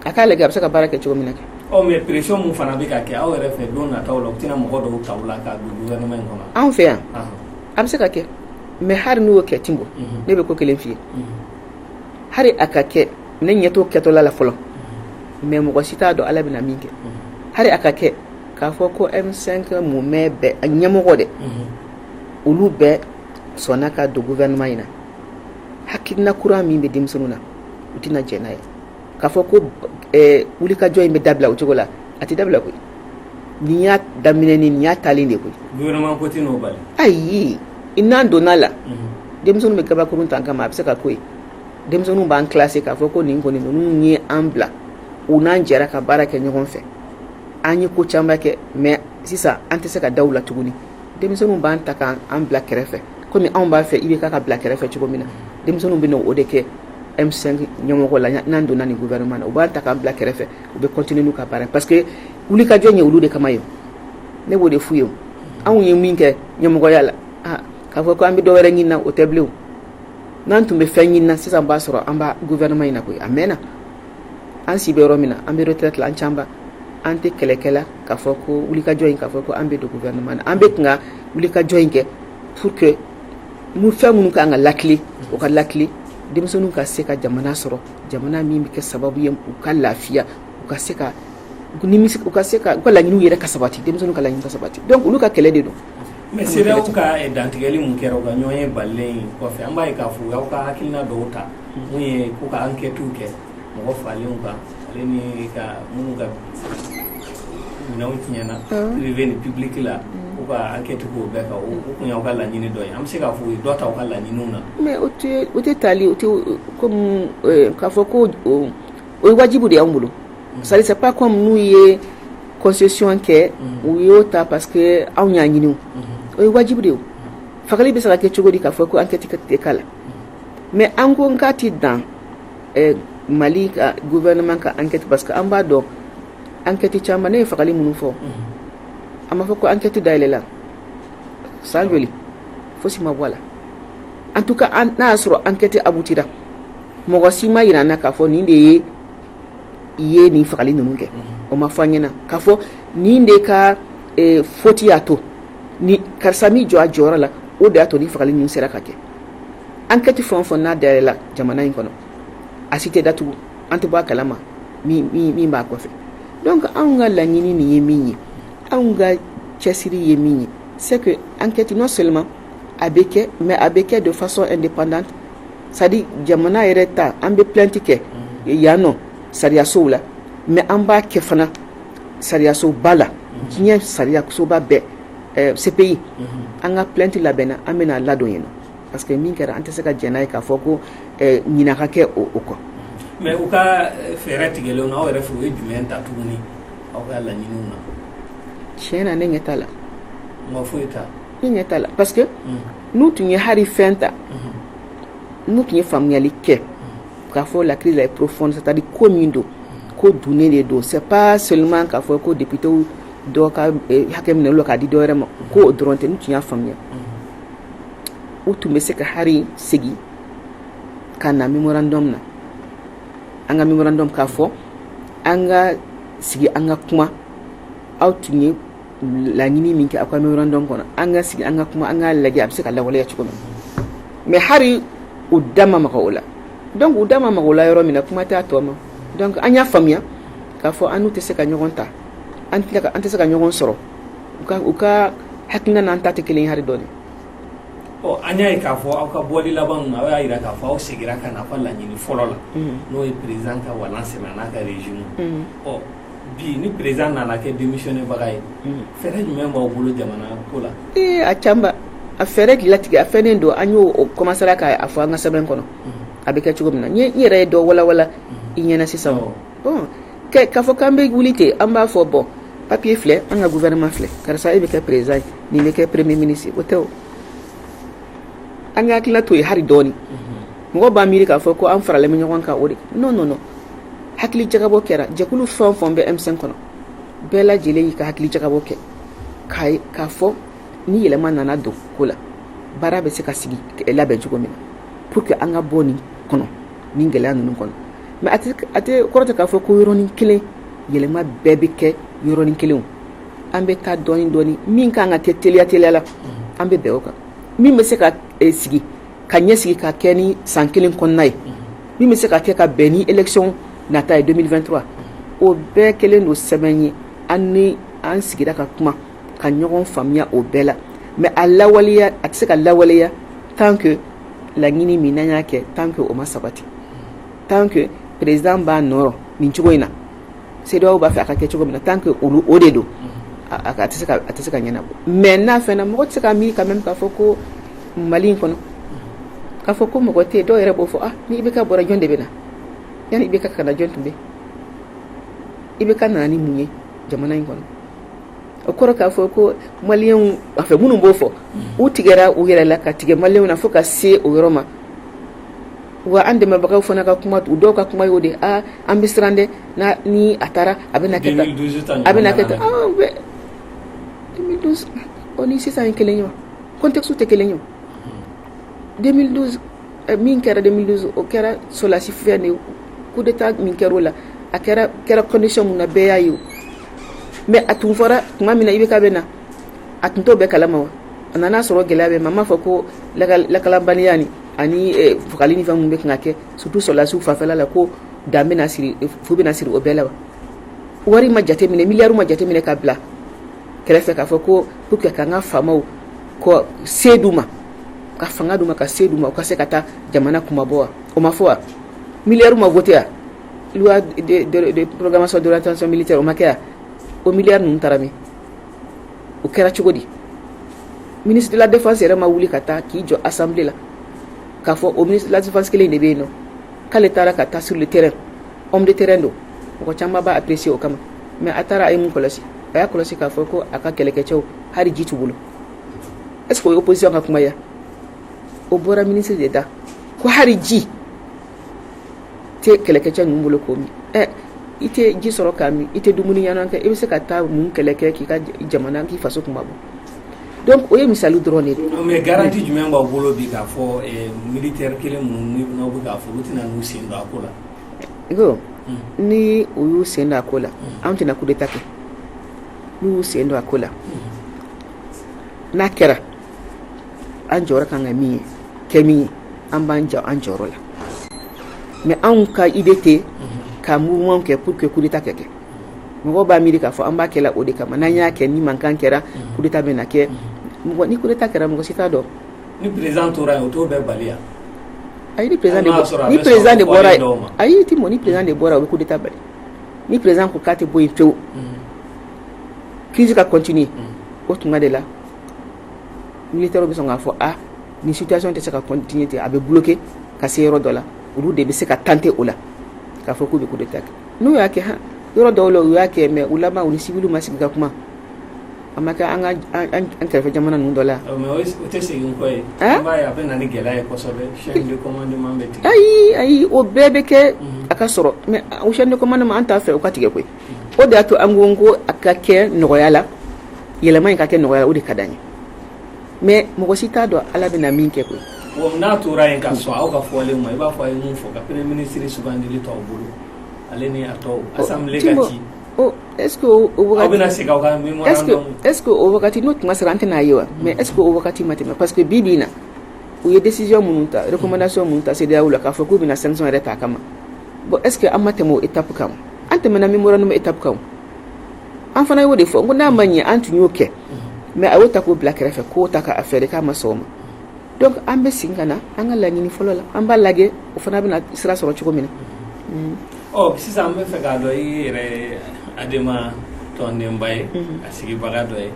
[SPEAKER 1] a k'a lajɛ a bɛ se ka baara kɛ cogo min na kɛ.
[SPEAKER 2] mais pression mun fana bɛ ka kɛ aw yɛrɛ fɛ don nataw la u tɛna mɔgɔ dɔw ta u la ka don gouvernement in kɔnɔ.
[SPEAKER 1] anw fɛ yan a bɛ se ka kɛ mais hari n'o kɛ Timbo ne bɛ ko kelen f'i ye hari a ka kɛ ne ɲɛ t'o kɛtɔla la fɔlɔ mais mɔgɔ si t'a dɔn ala bɛna min kɛ hari a ka kɛ k'a fɔ ko M5 mumɛ bɛɛ a ɲɛmɔgɔ dɛ olu bɛɛ sɔnna ka don gouvernement in na hakilina kura min bɛ denmisɛnninw na u tɛna jɛn n'a ye k'a fɔ ko wulikajɔ in bɛ dabila o cogo la a tɛ dabila koyi nin y'a daminɛ nin y'a taalen de koyi.
[SPEAKER 2] gouvernement ko tɛ n'o bali.
[SPEAKER 1] ayi n'an donna la denmisɛnninw bɛ gabakurun ta an kama a bɛ se ka ko ye denmisɛnninw b'an classé k'a fɔ ko nin kɔni ninnu ye an bila u n'an jɛra ka baara kɛ ɲɔgɔn fɛ an ye ko caman kɛ mais sisan an tɛ se ka da u la tuguni denmisɛnninw b'an ta k'an bila kɛrɛfɛ komi anw b'a fɛ i bɛ ka bila kɛrɛfɛ cogo min na denmisɛnninw bɛ o de kɛ M5 ɲɛmɔgɔ la n'an donna nin gouvernement na u b'an ta k'an bila kɛrɛfɛ u bɛ continuer n'u ka baara parce que wulikajɔ ye olu de kama ye ne b'o de f'u ye anw ye min kɛ ɲɛmɔgɔya la k'a fɔ ko an bɛ dɔ wɛrɛ ɲini na o tɛ bilen n'an tun bɛ fɛn ɲini na sisan b'a sɔrɔ an b'a gouvernement in na koyi a mɛnna an si bɛ yɔrɔ min na an bɛ retraite la an caman an tɛ kɛlɛkɛla k'a fɔ ko wulikajɔ in k'a fɔ ko an bɛ don gouvernement na an bɛ kun ka wulikajɔ in kɛ pour que fɛn minnu kan ka lakile o ka lakile denmisɛnninw ka se ka jamana sɔrɔ jamana min bɛ kɛ sababu ye u ka lafiya u ka se ka u ka laɲiniw yɛrɛ ka sabati denmisɛnninw ka laɲini ka sabati donc olu ka kɛlɛ de don.
[SPEAKER 2] mais CEDEAO ka dantigɛli mun kɛra u ka ɲɔgɔn ye balilen kɔfɛ an b'a ye k'a fɔ aw ka hakilina dɔw ta mun ye ko ka enquêtew kɛ mɔgɔ falenw kan ale ni ka minnu ka minɛnw tiɲɛna privé ni public la u ka enquête k'o bɛɛ kan o kun y'aw ka laɲini dɔ ye an bɛ se k'a fɔ u ye dɔ ta u ka laɲiniw na.
[SPEAKER 1] mais o tɛ tali o tɛ comme k'a fɔ ko o ye wajibu de y'anw bolo c'est pas comme n'u ye concession kɛ u y'o ta parce que anw y'a ɲini o ye wajibu de ye fagali bɛ se ka kɛ cogo di k'a fɔ ko enquête tɛ k'a la mais an ko k'a tɛ dan Mali ka gouvernement ka enquête parce que an b'a dɔn enquête caman ne ye fagali minnu fɔ a ma fɔ ko enquête dayɛlɛla san joli fosi ma bɔ a la en tout cas n'a y'a sɔrɔ enquête aboutira mɔgɔ si ma yira an na k'a fɔ nin de ye i ye nin fagali ninnu kɛ o ma fɔ an ɲɛna k'a fɔ nin de ka faute y'a to ni karisa min jɔ a jɔyɔrɔ la o de y'a to ni fagali ninnu sera ka kɛ enquête fɛn o fɛn n'a dayɛlɛla jamana in kɔnɔ a si tɛ datugu an tɛ bɔ a kalama min b'a kɔfɛ donc anw ka laɲini nin ye min ye anw ka cɛsiri ye min ye c'est que enquête non seulement a bɛ kɛ mais a bɛ kɛ de façon indépendante c'est-à-dire jamana yɛrɛ ta an bɛ plainte kɛ yan nɔ sariyasow la mais an b'a kɛ fana sariyasoba la diɲɛ sariyasoba bɛɛ CPI an ka plainte labɛnna an bɛna ladon yen nɔ parce que min kɛra an tɛ se ka jɛn n'a ye k'a fɔ ko ɲinan ka kɛ o kɔ.
[SPEAKER 2] mais u ka fɛɛrɛ tigɛlenw na aw yɛrɛ fɛ u ye jumɛn ta tuguni aw ka laɲiniw na.
[SPEAKER 1] tiɲɛ na ne ɲɛ t'a la.
[SPEAKER 2] ma foyi t'a.
[SPEAKER 1] ne ɲɛ t'a la parce que n'u tun ye hari fɛn ta n'u tun ye faamuyali kɛ k'a fɔ la crise est profonde c'est-à-dire ko min don ko dunnen de don c'est pas seulement k'a fɔ ko députéw dɔ ka hakɛ minɛ olu k'a di dɔ wɛrɛ ma ko o dɔrɔn tɛ n'u tun y'a faamuya u tun bɛ se ka hari segin ka na memorandum na an ka memorandum k'a fɔ an ka sigi an ka kuma aw tun ye laɲini min kɛ aw ka memorandum kɔnɔ an ka sigi an ka kuma an ka lajɛ a bɛ se ka lawaleya cogo min mais hari u da ma maga o la donc u da ma maga o la yɔrɔ min na kuma t'a tɔ ma donc an y'a faamuya k'a fɔ an n'u tɛ se ka ɲɔgɔn ta an tɛ se ka ɲɔgɔn sɔrɔ u ka hakilina n'an ta tɛ kelen ye hari dɔɔni.
[SPEAKER 2] an y'a ye k'a fɔ aw ka bɔli laban aw y'a jira k'a fɔ aw segira ka na aw ka laɲini fɔlɔ la n'o ye président ka walan sɛmɛ n'a ka régime bi ni président nana kɛ démissionné baga ye fɛɛrɛ jumɛn b'aw bolo jamana ko la.
[SPEAKER 1] a canba a fɛɛrɛ k'i latigɛ a fɛnnen don an y'o commencer k'a fɔ an ka sɛbɛn kɔnɔ a bɛ kɛ cogo min na n yɛrɛ ye dɔ walawala i ɲɛna sisan bon k'a fɔ k'an bɛ wuli ten an b'a fɔ bon papier filɛ an ka gouvernement filɛ karisa e bɛ kɛ président nin bɛ kɛ premier ministre o tɛ o an ka hakilina to ye hali dɔɔni mɔgɔ b'a miiri k'a fɔ ko an faralen bɛ ɲɔgɔn kan o de non non non hakili jagabɔ kɛra jɛkulu fɛn o fɛn bɛ M5 kɔnɔ bɛɛ lajɛlen y'i ka hakili jagabɔ kɛ k'a fɔ ni yɛlɛma nana don ko la baara bɛ se ka sigi labɛn cogo min na pour que an ka bɔ nin kɔnɔ nin gɛlɛya ninnu kɔnɔ mais a tɛ kɔrɔtɛ k'a fɔ ko yɔrɔnin kelen yɛlɛma bɛɛ bɛ kɛ yɔrɔnin kelen an bɛ taa dɔɔni dɔɔni min kan ka kɛ teliya la an bɛ bɛn o kan min bɛ se ka sigi ka ɲɛsigi ka kɛ ni san kelen kɔnɔna ye min bɛ se ka kɛ ka bɛn ni élection nata ye 2023 o bɛɛ kelen don sɛbɛn ye an sigira ka kuma ka ɲɔgɔn faamuya o bɛɛ la mais a lawaleya a tɛ se ka lawaleya tant que laɲini min n'an y'a kɛ tant que o ma sabati tant que président b'a nɔrɔ nin cogo in na CEDEAO b'a fɛ a ka kɛ cogo min na tant que o de don a tɛ se ka ɲɛnabɔ mais n'a fɛnna mɔgɔ tɛ se ka miiri quand même k'a fɔ ko Mali in kɔnɔ k'a fɔ ko mɔgɔ tɛ yen dɔw yɛrɛ b'o fɔ ni IBK bɔra jɔn de bɛ na yani IBK ka na jɔn tun bɛ IBK nana ni mun ye jamana in kɔnɔ o kɔrɔ k'a fɔ ko maliyɛnw a fɛ minnu b'o fɔ u tigɛra u yɛrɛ la ka tigɛ maliyɛnw na fo ka se o yɔrɔ ma wa an dɛmɛbagaw fana ka kuma u dɔw ka kuma y'o de an bɛ siran dɛ ni a taara a bɛ na kɛ tan a bɛ na kɛ tan 2012 o ni sisan ye kelen ye wa contexte tɛ kelen ye o 2012 min kɛra 2012 o kɛra solasi fɛn de coup d'état min kɛra o la a kɛra condition mun na bɛɛ y'a ye o mais a tun fɔra tuma min na IBK bɛ na a tun t'o bɛɛ kalama wa a nana sɔrɔ gɛlɛya bɛ ma m'a fɔ ko lakalabaliya ani fagali ni fɛn mun bɛ kan ka kɛ surtout solasiw fanfɛla la ko dan bɛna siri fu bɛna siri o bɛɛ la wa wari ma jateminɛ miliyari ma jateminɛ ka bila kɛrɛfɛ k'a fɔ ko pour que k'an ka faamaw ko se d'u ma ka fanga d'u ma ka se d'u ma u ka se ka taa jamana kumabɔ wa o ma fɔ wa miliyari ma voté wa loi de programmation de l'attention militaire o ma kɛ wa o miliyari ninnu taara min o kɛra cogo di ministre de la défense yɛrɛ ma wuli ka taa k'i jɔ assemblée la k'a fɔ o ministre de la défense kelen de bɛ yen nɔ k'ale taara ka taa sur le terrain homme de terrain don mɔgɔ caman b'a apprécier o kama mais a taara a ye mun kɔlɔsi a y'a kɔlɔsi k'a fɔ ko a ka kɛlɛkɛcɛw hali ji t'u bolo est-ce que o ye opposition ka kuma ye o bɔra ministre de da ko hali ji tɛ kɛlɛkɛcɛ ninnu bolo k'o min i tɛ ji sɔrɔ k'a min i tɛ dumuni ɲɛnama kɛ i bɛ se ka taa mun kɛlɛ kɛ k'i ka jamana k'i faso kuma bɔ donc o ye misali dɔrɔn de ye
[SPEAKER 2] mais garantie jumɛn b'aw bolo bi k'a fɔ militaire kelen minnu n'aw bɛ k'a fɔ olu tɛna n'u sen don a ko la
[SPEAKER 1] ko ni o y'u sen don a ko la anw tɛna coup d'état kɛ n'u y'u sen don a ko la n'a kɛra an jɔyɔrɔ kan ka min ye kɛ min ye an b'an jɔ an jɔyɔrɔ la mais anw ka idée tɛ ka mouvement kɛ pour que coup d'état kɛ mɔgɔ b'a miiri k'a fɔ an b'a kɛla o de kama n'an y'a kɛ ni mankan kɛra coup d'état bɛ na kɛ ni coup d'état kɛra mɔgɔ si t'a dɔn
[SPEAKER 2] ni président tora yen o t'o bɛɛ bali yan
[SPEAKER 1] ayi ni président de bɔra yen ayi ti mɔ ni président de bɔra o bɛ coup d'état bali ni président ko k'a tɛ bɔ yen pewu crise ka continuer o tuma de la militaire bɛ sɔn k'a fɔ ni situation tɛ se ka continuer ten a bɛ bloquer ka se yɔrɔ dɔ la olu de bɛ se ka tenter o la k'a fɔ k'u bɛ coup d'état kɛ n'u y'a kɛ yɔrɔ dɔw la u y'a kɛ mais u laban u ni civil ma sigi ka kuma a ma kɛ an kɛrɛfɛ jamana ninnu dɔ la
[SPEAKER 2] mais o tɛ segin kɔ ye an b'a ye a bɛ na ni gɛlɛya ye kosɛbɛ chaîne de commandement bɛ tigɛ
[SPEAKER 1] ayi o bɛɛ bɛ kɛ a ka sɔrɔ mais o chaîne de commandement an t'a fɛ o ka tigɛ koyi o de y'a to an ko a ka kɛ nɔgɔya la yɛlɛma in ka kɛ nɔgɔya la o de ka d'an ye mais mɔgɔ si t'a dɔn ala bɛna min kɛ koyi
[SPEAKER 2] n'a tora yen ka sɔn aw ka fɔlen ma i b'a fɔ a ye mun fɔ ka premier ministre sugandili to aw bolo ale ni a tɔw assemblée ka ci
[SPEAKER 1] est-ce que o wagati
[SPEAKER 2] aw bɛna segin aw ka mémorandum
[SPEAKER 1] est-ce que o wagati n'o tuma sera an tɛna ye wa mais est-ce que o wagati ma tɛmɛ parce que bi bi in na u ye décision minnu ta recommandation minnu ta CEDEAO la k'a fɔ k'u bɛna sanction yɛrɛ ta a kama bon est-ce que an ma tɛmɛ o étape kan an tɛmɛna mémorandum étape kan an fana y'o de fɔ n ko n'a ma ɲɛ an tun y'o kɛ mais a y'o ta k'o bila kɛrɛfɛ k'o ta k'a fɛɛrɛ k'a ma sɔn o ma donc an bɛ segin ka na an ka laɲini fɔlɔ la an b'a lajɛ o fana bɛna sira sɔrɔ cogo min na
[SPEAKER 2] sisan an bɛ fɛ k'a dɔn i yɛrɛ Adema tɔndenba ye a sigibaga dɔ ye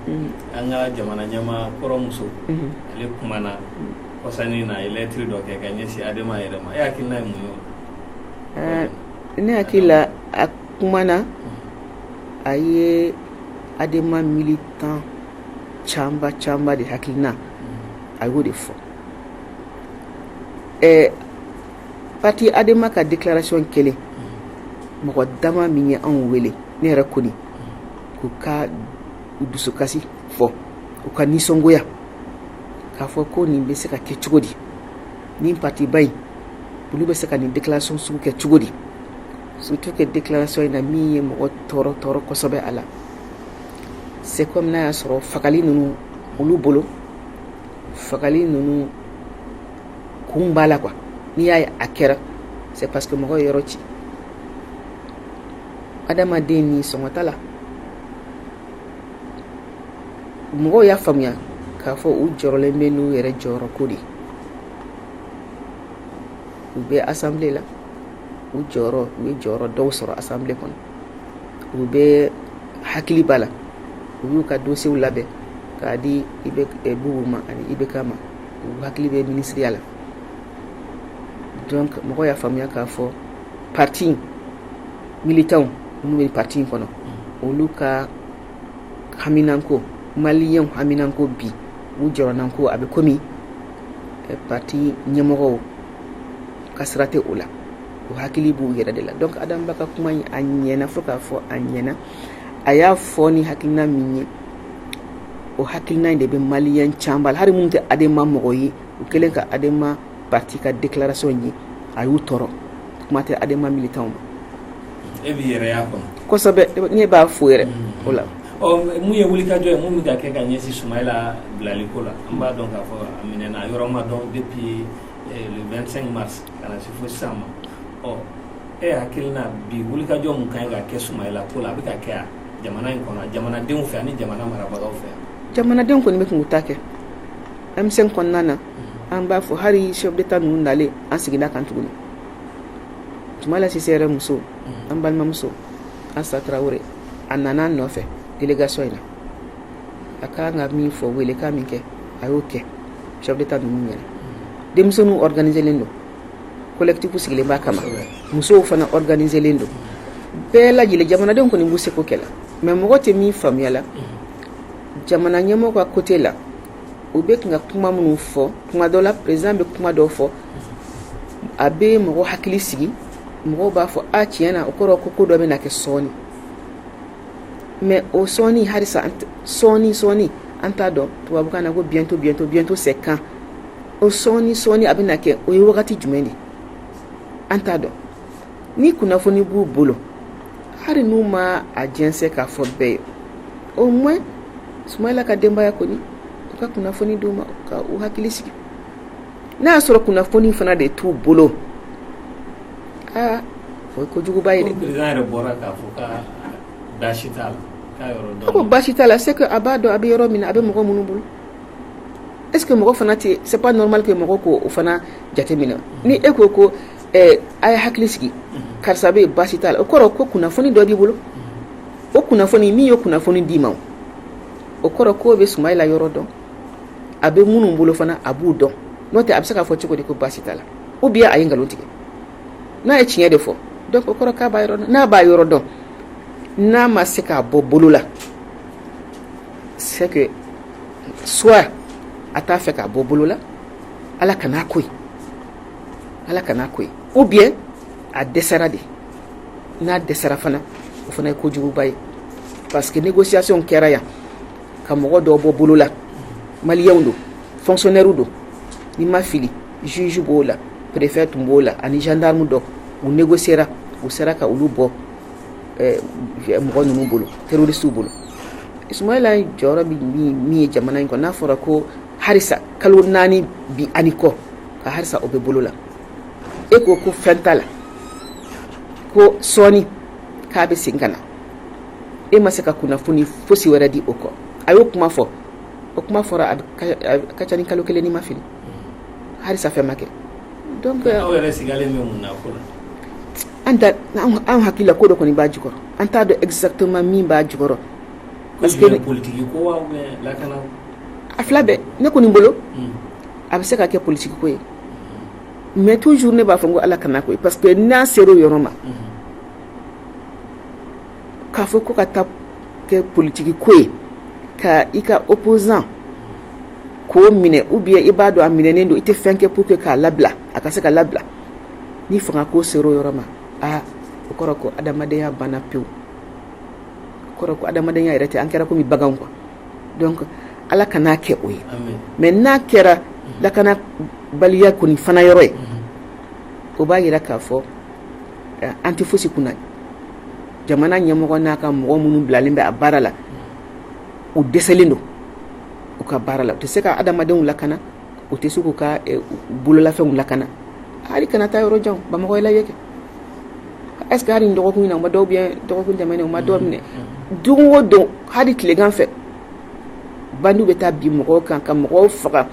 [SPEAKER 2] an ka jamana ɲɛma kɔrɔmuso ale kumana kɔsani na lettre dɔ kɛ ka ɲɛsin Adama yɛrɛ ma e hakilina ye mun ye
[SPEAKER 1] ne hakili la a kumana a ye Adama militant caman de hakilina a y'o de fɔ parti Adama ka déclaration kelen mɔgɔ dama min ye anw wele ne yɛrɛ kɔni k'u ka dusukasi fɔ u ka nisɔngoya k'a fɔ ko nin bɛ se ka kɛ cogo di nin parti ba in olu bɛ se ka nin déclaration sugu kɛ cogo di surtout que déclaration in na min ye mɔgɔ tɔɔrɔ kosɛbɛ a la c'est comme n'a y'a sɔrɔ fagali ninnu olu bolo fagali ninnu kun b'a la quoi n'i y'a ye a kɛra c'est parce que mɔgɔ ye yɔrɔ ci adamaden ni sɔngɔ t'a la mɔgɔw y'a faamuya k'a fɔ u jɔrɔlen bɛ n'u yɛrɛ jɔyɔrɔ ko de u bɛ assemblée la u ye jɔyɔrɔ dɔw sɔrɔ assemblée kɔnɔ u bɛ hakili b'a la u y'u ka dossiers labɛn k'a di Bubu ma ani IBK ma u hakili bɛ ministériya la donc mɔgɔw y'a faamuya k'a fɔ parti militant minnu bɛ parti in kɔnɔ olu ka haminanko maliyɛnw haminanko bi u jɔrɔnanko a bɛ komi parti ɲɛmɔgɔw ka sira tɛ o la u hakili b'u yɛrɛ de la donc Adama Ba ka kuma in a ɲɛna fo k'a fɔ a ɲɛna a y'a fɔ ni hakilina min ye o hakilina in de bɛ maliyɛn caman hali minnu tɛ Adama mɔgɔ ye u kɛlen ka Adama parti ka déclaration ye a y'u tɔɔrɔ kuma tɛ Adama militant ma
[SPEAKER 2] e b'i yɛrɛ y'a kɔnɔ
[SPEAKER 1] kosɛbɛ ne b'a fo yɛrɛ o la
[SPEAKER 2] mun ye wulikajɔ ye mun bɛ ka kɛ ka ɲɛsin Sumayila bilali ko la an b'a dɔn k'a fɔ a minɛna yɔrɔ ma dɔn depuis le 25 mars ka na se fo sisan ma e hakilina bi wulikajɔ mun ka ɲi ka kɛ Sumayila ko la a bɛ ka kɛ jamana in kɔnɔ jamanadenw fɛ ani jamana marabagaw fɛ
[SPEAKER 1] jamanadenw kɔni bɛ kun ta kɛ M5 kɔnɔna na an b'a fɔ hali chef d'état ninnu nalen an seginna kan tuguni Sumayila Sise yɛrɛ muso an balimamuso Asa Traoré a nana an nɔfɛ délégation in na a kan ka min fɔ wele k'a min kɛ a y'o kɛ chef d'état ninnu ɲɛna denmisɛnninw organiselen don collectif sigilen b'a kama musow fana organiselen don bɛɛ lajɛlen jamanadenw kɔni b'u seko kɛ la mais mɔgɔ tɛ min faamuya la jamana ɲɛmɔgɔ ka côté la u bɛ ka kuma minnu fɔ kuma dɔ la président bɛ kuma dɔw fɔ a bɛ mɔgɔ hakili sigi mɔgɔw b'a fɔ a tiɲɛ na o kɔrɔ ko dɔ bɛ na kɛ sɔɔni mais o sɔɔni halisa sɔɔni an t'a dɔn tubabukan na ko bientôt c'est quand o sɔɔni a bɛ na kɛ o ye wagati jumɛn de an t'a dɔn ni kunnafoni b'u bolo hali n'u ma a jɛnsɛn k'a fɔ bɛɛ ye au moins Sumayila ka denbaya kɔni u ka kunnafoni d'u ma ka u hakili sigi n'a y'a sɔrɔ kunnafoni fana de t'u bolo o ye kojuguba ye dɛ.
[SPEAKER 2] président yɛrɛ bɔra k'a fɔ ka baasi t'a la k'a yɔrɔ dɔn.
[SPEAKER 1] ko baasi t'a la c'est que a b'a dɔn a bɛ yɔrɔ min na a bɛ mɔgɔ minnu bolo est-ce que mɔgɔ fana tɛ c'est pas normal que mɔgɔ k'o fana jateminɛ ni e ko a ye hakili sigi karisa bɛ baasi t'a la o kɔrɔ ko kunnafoni dɔ b'i bolo o kunnafoni min ye kunnafoni d'i ma o kɔrɔ k'o bɛ Sumayila yɔrɔ dɔn a bɛ minnu bolo fana a b'u dɔn n'o tɛ a bɛ se k'a fɔ cogo di ko baasi t'a la ou bien a ye nkalon tigɛ n'a ye tiɲɛ de fɔ donc o kɔrɔ k'a b'a yɔrɔ dɔn n'a b'a yɔrɔ dɔn n'a ma se k'a bɔ bolo la c'est que soit a t'a fɛ k'a bɔ bolo la Ala kan'a ko ye ou bien a dɛsɛra de n'a dɛsɛra fana o fana ye kojuguba ye parce que négociation kɛra yan ka mɔgɔ dɔw bɔ bolo la maliyɛnw don fonctionnaire don ni ma fili juge b'o la préfet tun b'o la ani gendarme dɔ u négociera u sera ka olu bɔ mɔgɔ ninnu bolo terroriste bolo Sumayila jɔyɔrɔ min ye jamana in kɔnɔ n'a fɔra ko harisa kalo 4 bi ani kɔ ka harisa o bɛ bolo la e ko fɛn t'a la ko sɔɔni k'a bɛ segin ka na e ma se ka kunnafoni fosi wɛrɛ di o kɔ a y'o kuma fɔ o kuma fɔra a ka ca ni kalo 1 ni ma fili harisa fɛn ma kɛ donc
[SPEAKER 2] aw yɛrɛ sigalen bɛ mun na ko la
[SPEAKER 1] an hakili la ko dɔ kɔni b'a jukɔrɔ an t'a dɔn exactement min b'a jukɔrɔ parce que
[SPEAKER 2] politique ko wa la kana
[SPEAKER 1] afla be ne ko ni bolo a be se ka kɛ politique ko ye mais toujours ne b'a fɔ ko ala kana ko ye parce que n'a sero yɔrɔ ma k'a fɔ ko ka taa kɛ politique ko ye ka i ka opposant k'o minɛ ou bien i b'a dɔn a minɛnen don i tɛ fɛn kɛ pour que k'a labila a ka se ka labila ni fanga ko sero yɔrɔ ma o kɔrɔ ko adamadenya banna pewu o kɔrɔ ko adamadenya yɛrɛ tɛ an kɛra komi baganw quoi donc ala kana kɛ o ye mais n'a kɛra lakana baliya kɔni fana yɔrɔ ye o b'a yira k'a fɔ an tɛ fosi kunna jamana ɲɛmɔgɔ n'a ka mɔgɔ minnu bilalen bɛ a baara la u dɛsɛlen don u ka baara la u tɛ se ka adamadenw lakana u tɛ se k'u ka bololafɛnw lakana hali kana taa yɔrɔ jan bamakɔ ye lajɛ kɛ est-ce que hali nin dɔgɔkun in na u ma dɔw bien dɔgɔkun tɛmɛnen u ma dɔw minɛ don o don hali tilegan fɛ bandiw bɛ taa bi mɔgɔw kan ka mɔgɔw faga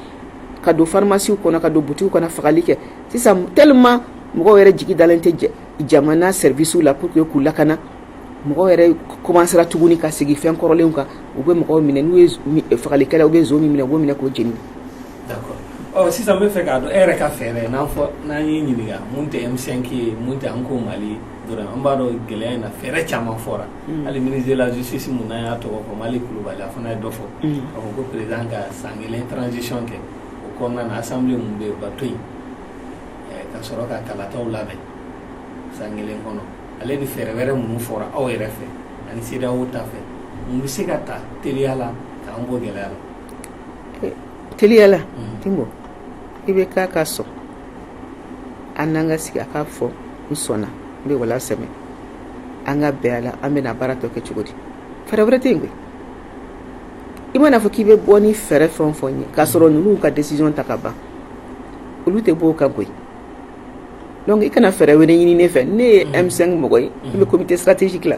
[SPEAKER 1] ka don pharmacie kɔnɔ ka don boutique kɔnɔ fagali kɛ sisan tellement mɔgɔw yɛrɛ jigi dalen tɛ jamana service la pour que k'u lakana mɔgɔw yɛrɛ commencera tuguni ka segin fɛn kɔrɔlenw kan u bɛ mɔgɔw minɛ n'u ye fagalikɛla u bɛ zo min minɛ u b'o minɛ k'o jeni.
[SPEAKER 2] D'accord. Sisan n bɛ fɛ k'a dɔn e yɛrɛ ka fɛɛrɛ n'an y'i ɲininka mun tɛ M5 ye mun tɛ an ko Mali dɔrɔn an b'a dɔn gɛlɛya in na fɛɛrɛ caman fɔra hali ministre de la justice mun n'an y'a tɔgɔ fɔ Mali Kulubali a fana ye dɔ fɔ k'a fɔ ko président ka san 1 transition kɛ o kɔnɔna na assemblée mun bɛ yen o ka to yen ka sɔrɔ ka kalataw labɛn san 1 kɔnɔ ale ni fɛɛrɛ wɛrɛ minnu fɔra aw yɛrɛ fɛ ani CEDEAO ta fɛ mun bɛ se ka ta teliya la k'an bɔ gɛlɛya la.
[SPEAKER 1] Teliya la Timbo i bɛ k'a ka sɔn an n'an ka sigi a k'a fɔ n sɔnna n bɛ wala sɛmɛ an ka bɛn a la an bɛna baara tɔ kɛ cogo di fɛɛrɛ wɛrɛ tɛ yen koyi i mana fɔ k'i bɛ bɔ ni fɛɛrɛ fɛn o fɛn ye k'a sɔrɔ ninnu ka décision ta ka ban olu tɛ bɔ o kan koyi donc i kana fɛɛrɛ wɛrɛ ɲini ne fɛ ne ye M5 mɔgɔ ye ne bɛ comité stratégique la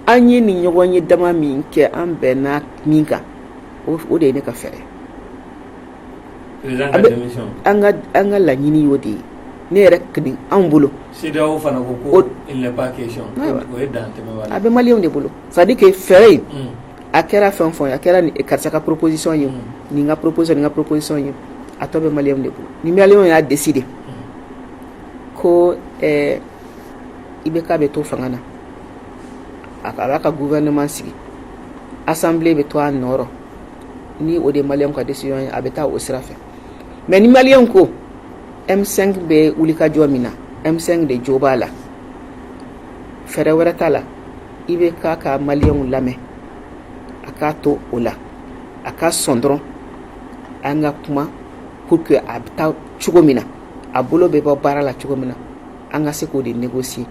[SPEAKER 1] an ye nin ɲɔgɔn ye dama min kɛ an bɛnna min kan o de ye ne ka fɛɛrɛ an ka laɲini y'o de ye ne yɛrɛ kini anw bolo
[SPEAKER 2] CEDEAO fana ko il n'est pas question o ye dan tɛmɛ wala a bɛ
[SPEAKER 1] maliyɛnw de bolo c'est à dire que fɛɛrɛ in a kɛra fɛn fɛn ye a kɛra karisa ka proposition ye nin ka proposition ye a tɔ bɛ maliyɛnw de bolo ni maliyɛnw y'a décider ko i bɛ k'a bɛ to fanga na a b'a ka gouvernement sigi assemblée bɛ to a nɔrɔ ni o de maliyɛnw ka décision ye a bɛ taa o sira fɛ mais ni maliyɛnw ko M5 bɛ wulikajɔ min na M5 de jo b'a la fɛɛrɛ wɛrɛ t'a la i bɛ k'a ka maliyɛnw lamɛn a k'a to o la a ka sɔn dɔrɔn an ka kuma pour que a bɛ taa cogo min na a bolo bɛ bɔ baara la cogo min na an ka se k'o de négocier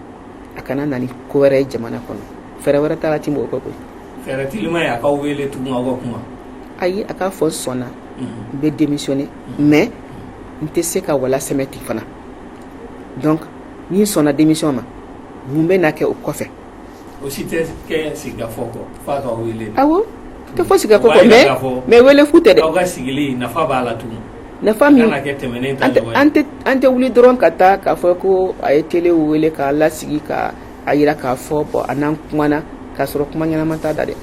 [SPEAKER 1] a kana na ni ko wɛrɛ ye jamana kɔnɔ fɛɛrɛ wɛrɛ t'a la Timbo o kɔ koyi.
[SPEAKER 2] fɛɛrɛ tilima ye a k'aw wele tugun aw ka kuma.
[SPEAKER 1] ayi a k'a fɔ n sɔnna n bɛ démissionner mais n tɛ se ka wala sɛmɛ ten fana donc ni n sɔnna démission ma mun bɛ na kɛ o kɔfɛ.
[SPEAKER 2] o si tɛ kɛ sigikafɔ kɔ f'a k'aw wele.
[SPEAKER 1] awɔ tɛ fɔ sigikafɔ kɔ mais wele fu tɛ dɛ.
[SPEAKER 2] aw ka sigili nafa b'a la tugun.
[SPEAKER 1] nafa min
[SPEAKER 2] kana kɛ tɛmɛnen ta ɲɔgɔn ye.
[SPEAKER 1] an tɛ wuli dɔrɔn ka taa k'a fɔ ko a ye télé wele k'a lasigi ka a yira k'a fɔ bon a n'an kumana k'a sɔrɔ kuma ɲɛnama t'a da dɛ.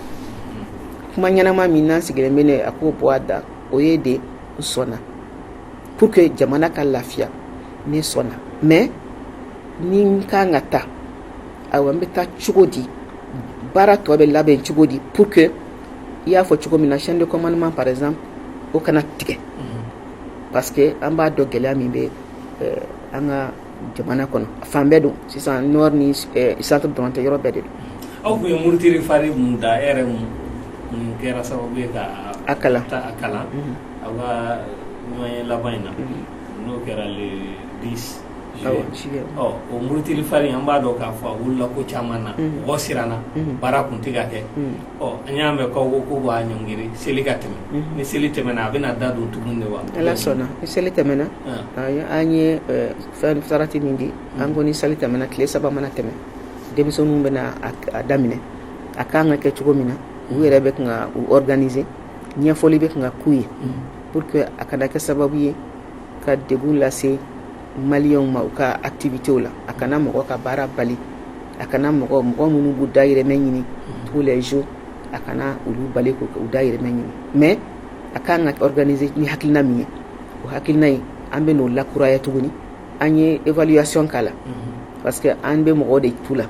[SPEAKER 1] kuma ɲɛnama min n'an sigilen bɛ ne a k'o bɔ a da o ye de n sɔnna pour que jamana ka lafiya ne sɔnna mais ni n kan ka taa ayiwa n bɛ taa cogo di baara tɔ bɛ labɛn cogo di pour que i y'a fɔ cogo min na chaîne de commandement par exemple o kana tigɛ parce que an b'a dɔn gɛlɛya min bɛ an ka jamana kɔnɔ fan bɛɛ don sisan nord ni centre dɔrɔn tɛ yɔrɔ bɛɛ de don.
[SPEAKER 2] aw tun ye murutiri fari mun da e yɛrɛ mun kɛra sababu ye ka a kalan aw ka ɲɔgɔn laban in na n'o kɛra le 10 juillet o murutiri fari an b'a dɔn k'a fɔ a wulila ko caman na mɔgɔ siranna baara kun tɛ ka kɛ an y'a mɛn k'aw ko b'a ɲɔngiri seli ka tɛmɛ ni seli tɛmɛna a bɛna da don tugun de wa. ala
[SPEAKER 1] sɔnna ni seli tɛmɛna an ye fɛn sarati min di an ko ni seli tɛmɛna tile 3 mana tɛmɛ denmisɛnninw bɛna a daminɛ a kan ka kɛ cogo min na u yɛrɛ bɛ kan ka u organiser ɲɛfɔli bɛ kan ka k'u ye pour que a kana kɛ sababu ye ka degun lase maliyɛnw ma u ka activités la a kana mɔgɔ ka baara bali a kana mɔgɔ minnu b'u dahirimɛ ɲini tous les jours a kana olu bale ko u dayirimɛ ɲini mais a kan ka organiser ni hakilina min ye o hakilina ye an bɛ n'o lakuraya tuguni an ye évaluation k'a la parce que an bɛ mɔgɔw de tu la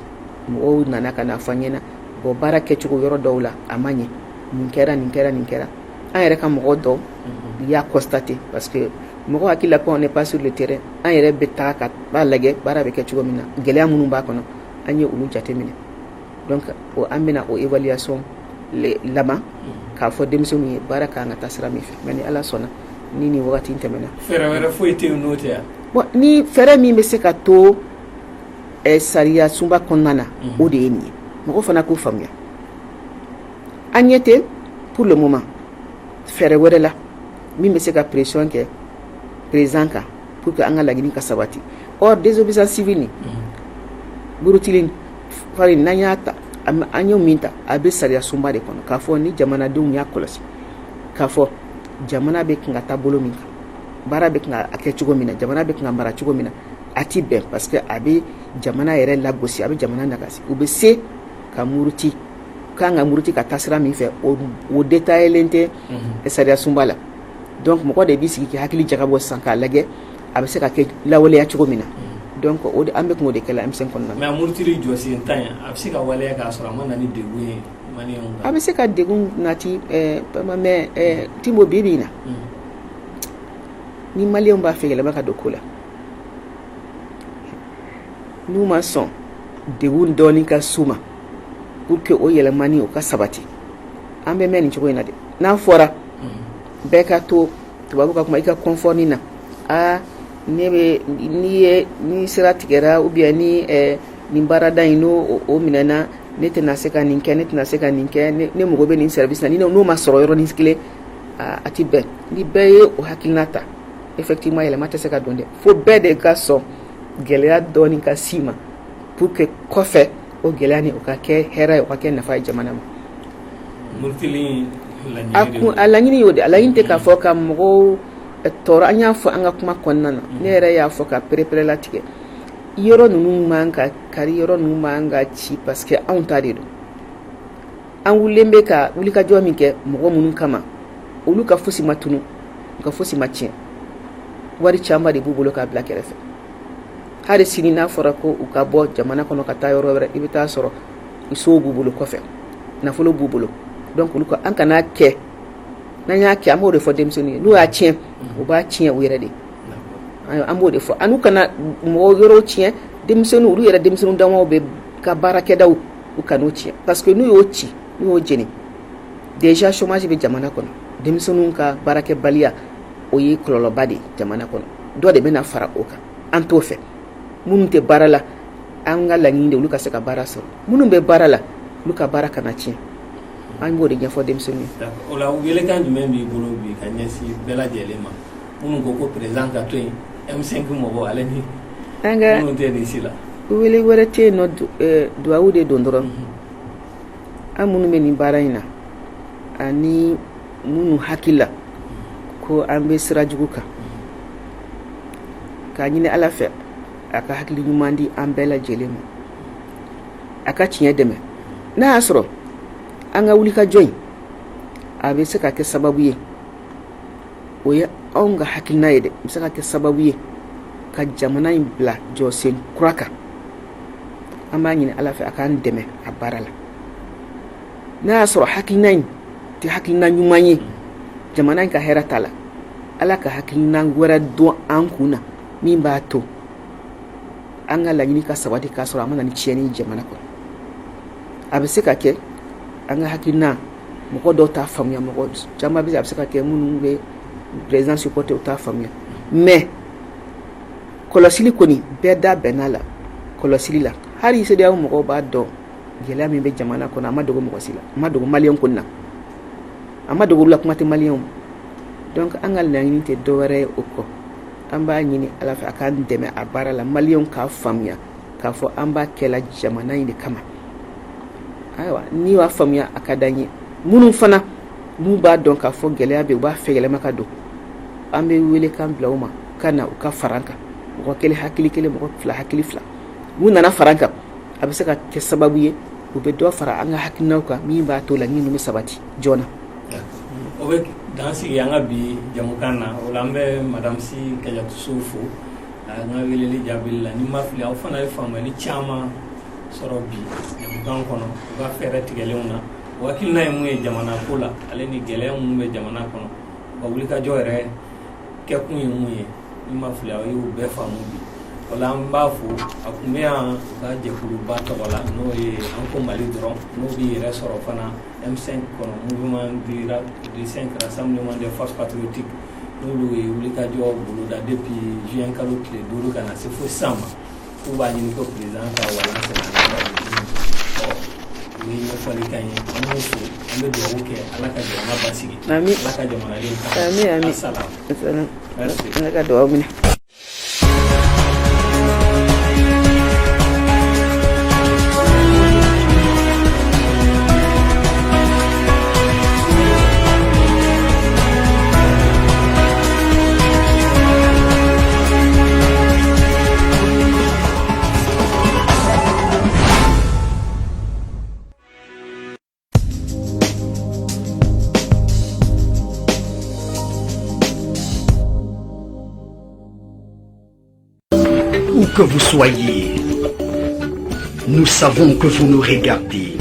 [SPEAKER 1] mɔgɔw nana ka na fɔ an ɲɛna bon baara kɛcogo yɔrɔ dɔw la a ma ɲɛ nin kɛra nin kɛra nin kɛra an yɛrɛ ka mɔgɔ dɔw y'a constaté parce que mɔgɔ hakili la ko on n'est pas sur le terrain an yɛrɛ bɛ taa ka b'a lajɛ baara bɛ kɛ cogo min na gɛlɛya minnu b'a kɔnɔ an ye olu jateminɛ donc an bɛna o évaluation laban k'a fɔ denmisɛnninw ye baara kan ka taa sira min fɛ mais ni ala sɔnna ni nin wagati in tɛmɛna
[SPEAKER 2] fɛɛrɛ wɛrɛ foyi tɛ yen n'o tɛ yan
[SPEAKER 1] bon ni fɛɛrɛ min bɛ se ka to sariya sunba kɔnɔna na o de ye nin ye mɔgɔ fana k'o faamuya an ɲɛ tɛ pour le moment fɛɛrɛ wɛrɛ la min bɛ se ka pression kɛ président kan pour que an ka laɲini ka sabati or désobéissance civile ni burutili fari n'an y'a ta an y'o min ta a bɛ sariya sunba de kɔnɔ k'a fɔ ni jamanadenw y'a kɔlɔsi k'a fɔ jamana bɛ kan ka taa bolo min kan baara bɛ kan ka kɛ cogo min na jamana bɛ kan ka mara cogo min na a ti bɛn parce que a bɛ jamana yɛrɛ lagosi a bɛ jamana nagasi u bɛ se ka muruti kan ka muruti ka taa sira min fɛ o détaillé tɛ sariya sunba la donc mɔgɔ de b'i sigi k'i hakili jagabɔ sisan k'a lajɛ a bɛ se ka kɛ lawaleya cogo min na donc o de an bɛ kun o de kɛ la M5 kɔnɔna na
[SPEAKER 2] mais a murutili jɔsen tan a bɛ se ka waleya k'a sɔrɔ a ma na ni degun ye maliyɛnw kan
[SPEAKER 1] a bɛ se ka degun nati mais Timo bi bi in na ni maliyɛnw b'a fɛ yɛlɛma ka don ko la n'u ma sɔn degun dɔɔni ka s'u ma pour que o yɛlɛmani o ka sabati an bɛ mɛn nin cogo in na de n'a fɔra bɛɛ ka to tubabu ka kuma i ka confort ni na ne bɛ ni sira tigɛra ou bien ni nin baarada in n'o minɛna ne tɛna se ka nin kɛ ne tɛna se ka nin kɛ ne mago bɛ nin service na n'o ma sɔrɔ yɔrɔnin kelen a ti bɛn ni bɛɛ ye o hakilina ta effectivement yɛlɛma tɛ se ka don dɛ fo bɛɛ de ka sɔn gɛlɛya dɔɔni ka s'i ma pour que kɔfɛ o gɛlɛya ni o ka kɛ hɛrɛ ye o ka kɛ nafa ye jamana ma
[SPEAKER 2] murutili
[SPEAKER 1] a laɲini y'o de a laɲini tɛ k'a fɔ ka mɔgɔw tɔɔrɔ an y'a fɔ an ka kuma kɔnɔna na ne yɛrɛ y'a fɔ ka perepere latigɛ yɔrɔ ninnu man ka kari yɔrɔ ninnu man ka ci parce que anw ta de don an wulilen bɛ ka wulikajɔ min kɛ mɔgɔ minnu kama olu ka fosi ma tunu ka fosi ma tiɲɛ wari caman de b'u bolo k'a bila kɛrɛfɛ hali sini n'a fɔra ko u ka bɔ jamana kɔnɔ ka taa yɔrɔ wɛrɛ i bɛ taa sɔrɔ sow b'u bolo kɔfɛ nafolo b'u bolo donc olu ka an kana kɛ n'an y'a kɛ an b'o de fɔ denmisɛnninw ye n'u y'a tiɲɛ u b'a tiɲɛ u yɛrɛ de an b'o de fɔ an kana mɔgɔw yɔrɔw tiɲɛ denmisɛnninw olu yɛrɛ denmisɛnninw damaw bɛ ka baarakɛdaw u kan'o tiɲɛ parce que n'u y'o ci n'u y'o jeni déjà chômage bɛ jamana kɔnɔ denmisɛnninw ka baarakɛbaliya o ye kɔlɔlɔba de ye jamana kɔnɔ dɔ de bɛna fara o kan an t'o fɛ minnu tɛ baara la an ka laɲini de olu ka se ka baara sɔrɔ minnu bɛ baara la olu ka baara kana tiɲɛ an b'o de ɲɛfɔ denmisɛnninw ye.
[SPEAKER 2] O la welekan jumɛn b'i bolo bi ka ɲɛsin bɛɛ lajɛlen ma minnu ko ko président ka to yen M5 mɔgɔw ale ni minnu tɛ nin si la.
[SPEAKER 1] wele wɛrɛ tɛ yen nɔ duwawu de don dɔrɔn an minnu bɛ nin baara in na ani minnu hakili la ko an bɛ sira jugu kan k'a ɲini ala fɛ a ka hakili ɲuman di an bɛɛ lajɛlen ma a ka tiɲɛ dɛmɛ n'a y'a sɔrɔ an ka wuli ka jɔ in a bɛ se ka kɛ sababu ye o ye anw ka hakilina ye dɛ bɛ se ka kɛ sababu ye ka jamana in bila jɔsen kura kan an b'a ɲini ala fɛ a k'an dɛmɛ a baara la n'a y'a sɔrɔ hakilina in tɛ hakilina ɲuman ye jamana in ka hɛrɛ t'a la ala ka hakilina wɛrɛ dɔn an kun na min b'a to an ka laɲini ka sabati k'a sɔrɔ a ma na ni tiɲɛni ye jamana kɔnɔ a bɛ se ka kɛ an ka hakilina mɔgɔ dɔw t'a faamuya mɔgɔ caman bɛ se a bɛ se ka kɛ minnu bɛ président supporter u t'a faamuya mais kɔlɔsili kɔni bɛɛ da bɛnna la kɔlɔsili la hali CEDEAO mɔgɔw b'a dɔn gɛlɛya min bɛ jamana kɔnɔ a ma dogo mɔgɔ si la a ma dogo maliyɛn kɔni na a ma dogo la kuma tɛ maliyɛnw donc an ka laɲini tɛ dɔwɛrɛ ye o kɔ an b'a ɲini ala fɛ a k'an dɛmɛ a baara la maliyɛnw k'a faamuya k'a fɔ an b'a kɛla jamana in de kama ayiwa n'i y'a faamuya a ka d'an ye minnu fana n'u b'a dɔn k'a fɔ gɛlɛya bɛ u b'a fɛ yɛlɛma ka don an bɛ wele kan bila u ma ka na u ka fara an kan mɔgɔ kelen hakili kelen mɔgɔ fila hakili fila n'u nana fara an kan a bɛ se ka kɛ sababu ye u bɛ dɔ fara an ka hakilinaw kan min b'a to laɲini bɛ sabati joona.
[SPEAKER 2] O bɛ dan sigi an ka bi jamukan na o la an bɛ madame Si Kajatu Sow fo an ka weleli jaabili la ni ma fili aw fana ye faamuyali caman sɔrɔ bi jamukan kɔnɔ u ka fɛɛrɛ tigɛlenw na o hakilina ye mun ye jamana ko la ale ni gɛlɛya mun bɛ jamana kɔnɔ ka wulikajɔ yɛrɛ kɛkun ye mun ye ni ma fili aw y'u bɛɛ faamu bi o la an b'a fo a tun bɛ yan ka jɛkuluba tɔgɔ la n'o ye an ko Mali dɔrɔn n'o b'i yɛrɛ sɔrɔ fana M5 kɔnɔ mouvement du 5 rassemblement des forces patriotiques n'olu ye wulikajɔ boloda depuis juin kalo tile 5 ka na se fo sisan ma k'u b'a ɲini ko président ka walan sɛbɛn u ye ɲɛfɔli k'an ye an b'o fo an bɛ dugawu kɛ Ala ka jamana basigi Ala ka jamanaden kan
[SPEAKER 1] amin Ala ka dugawu minɛ.
[SPEAKER 3] Où que vous soyez, nous savons que vous nous regardez.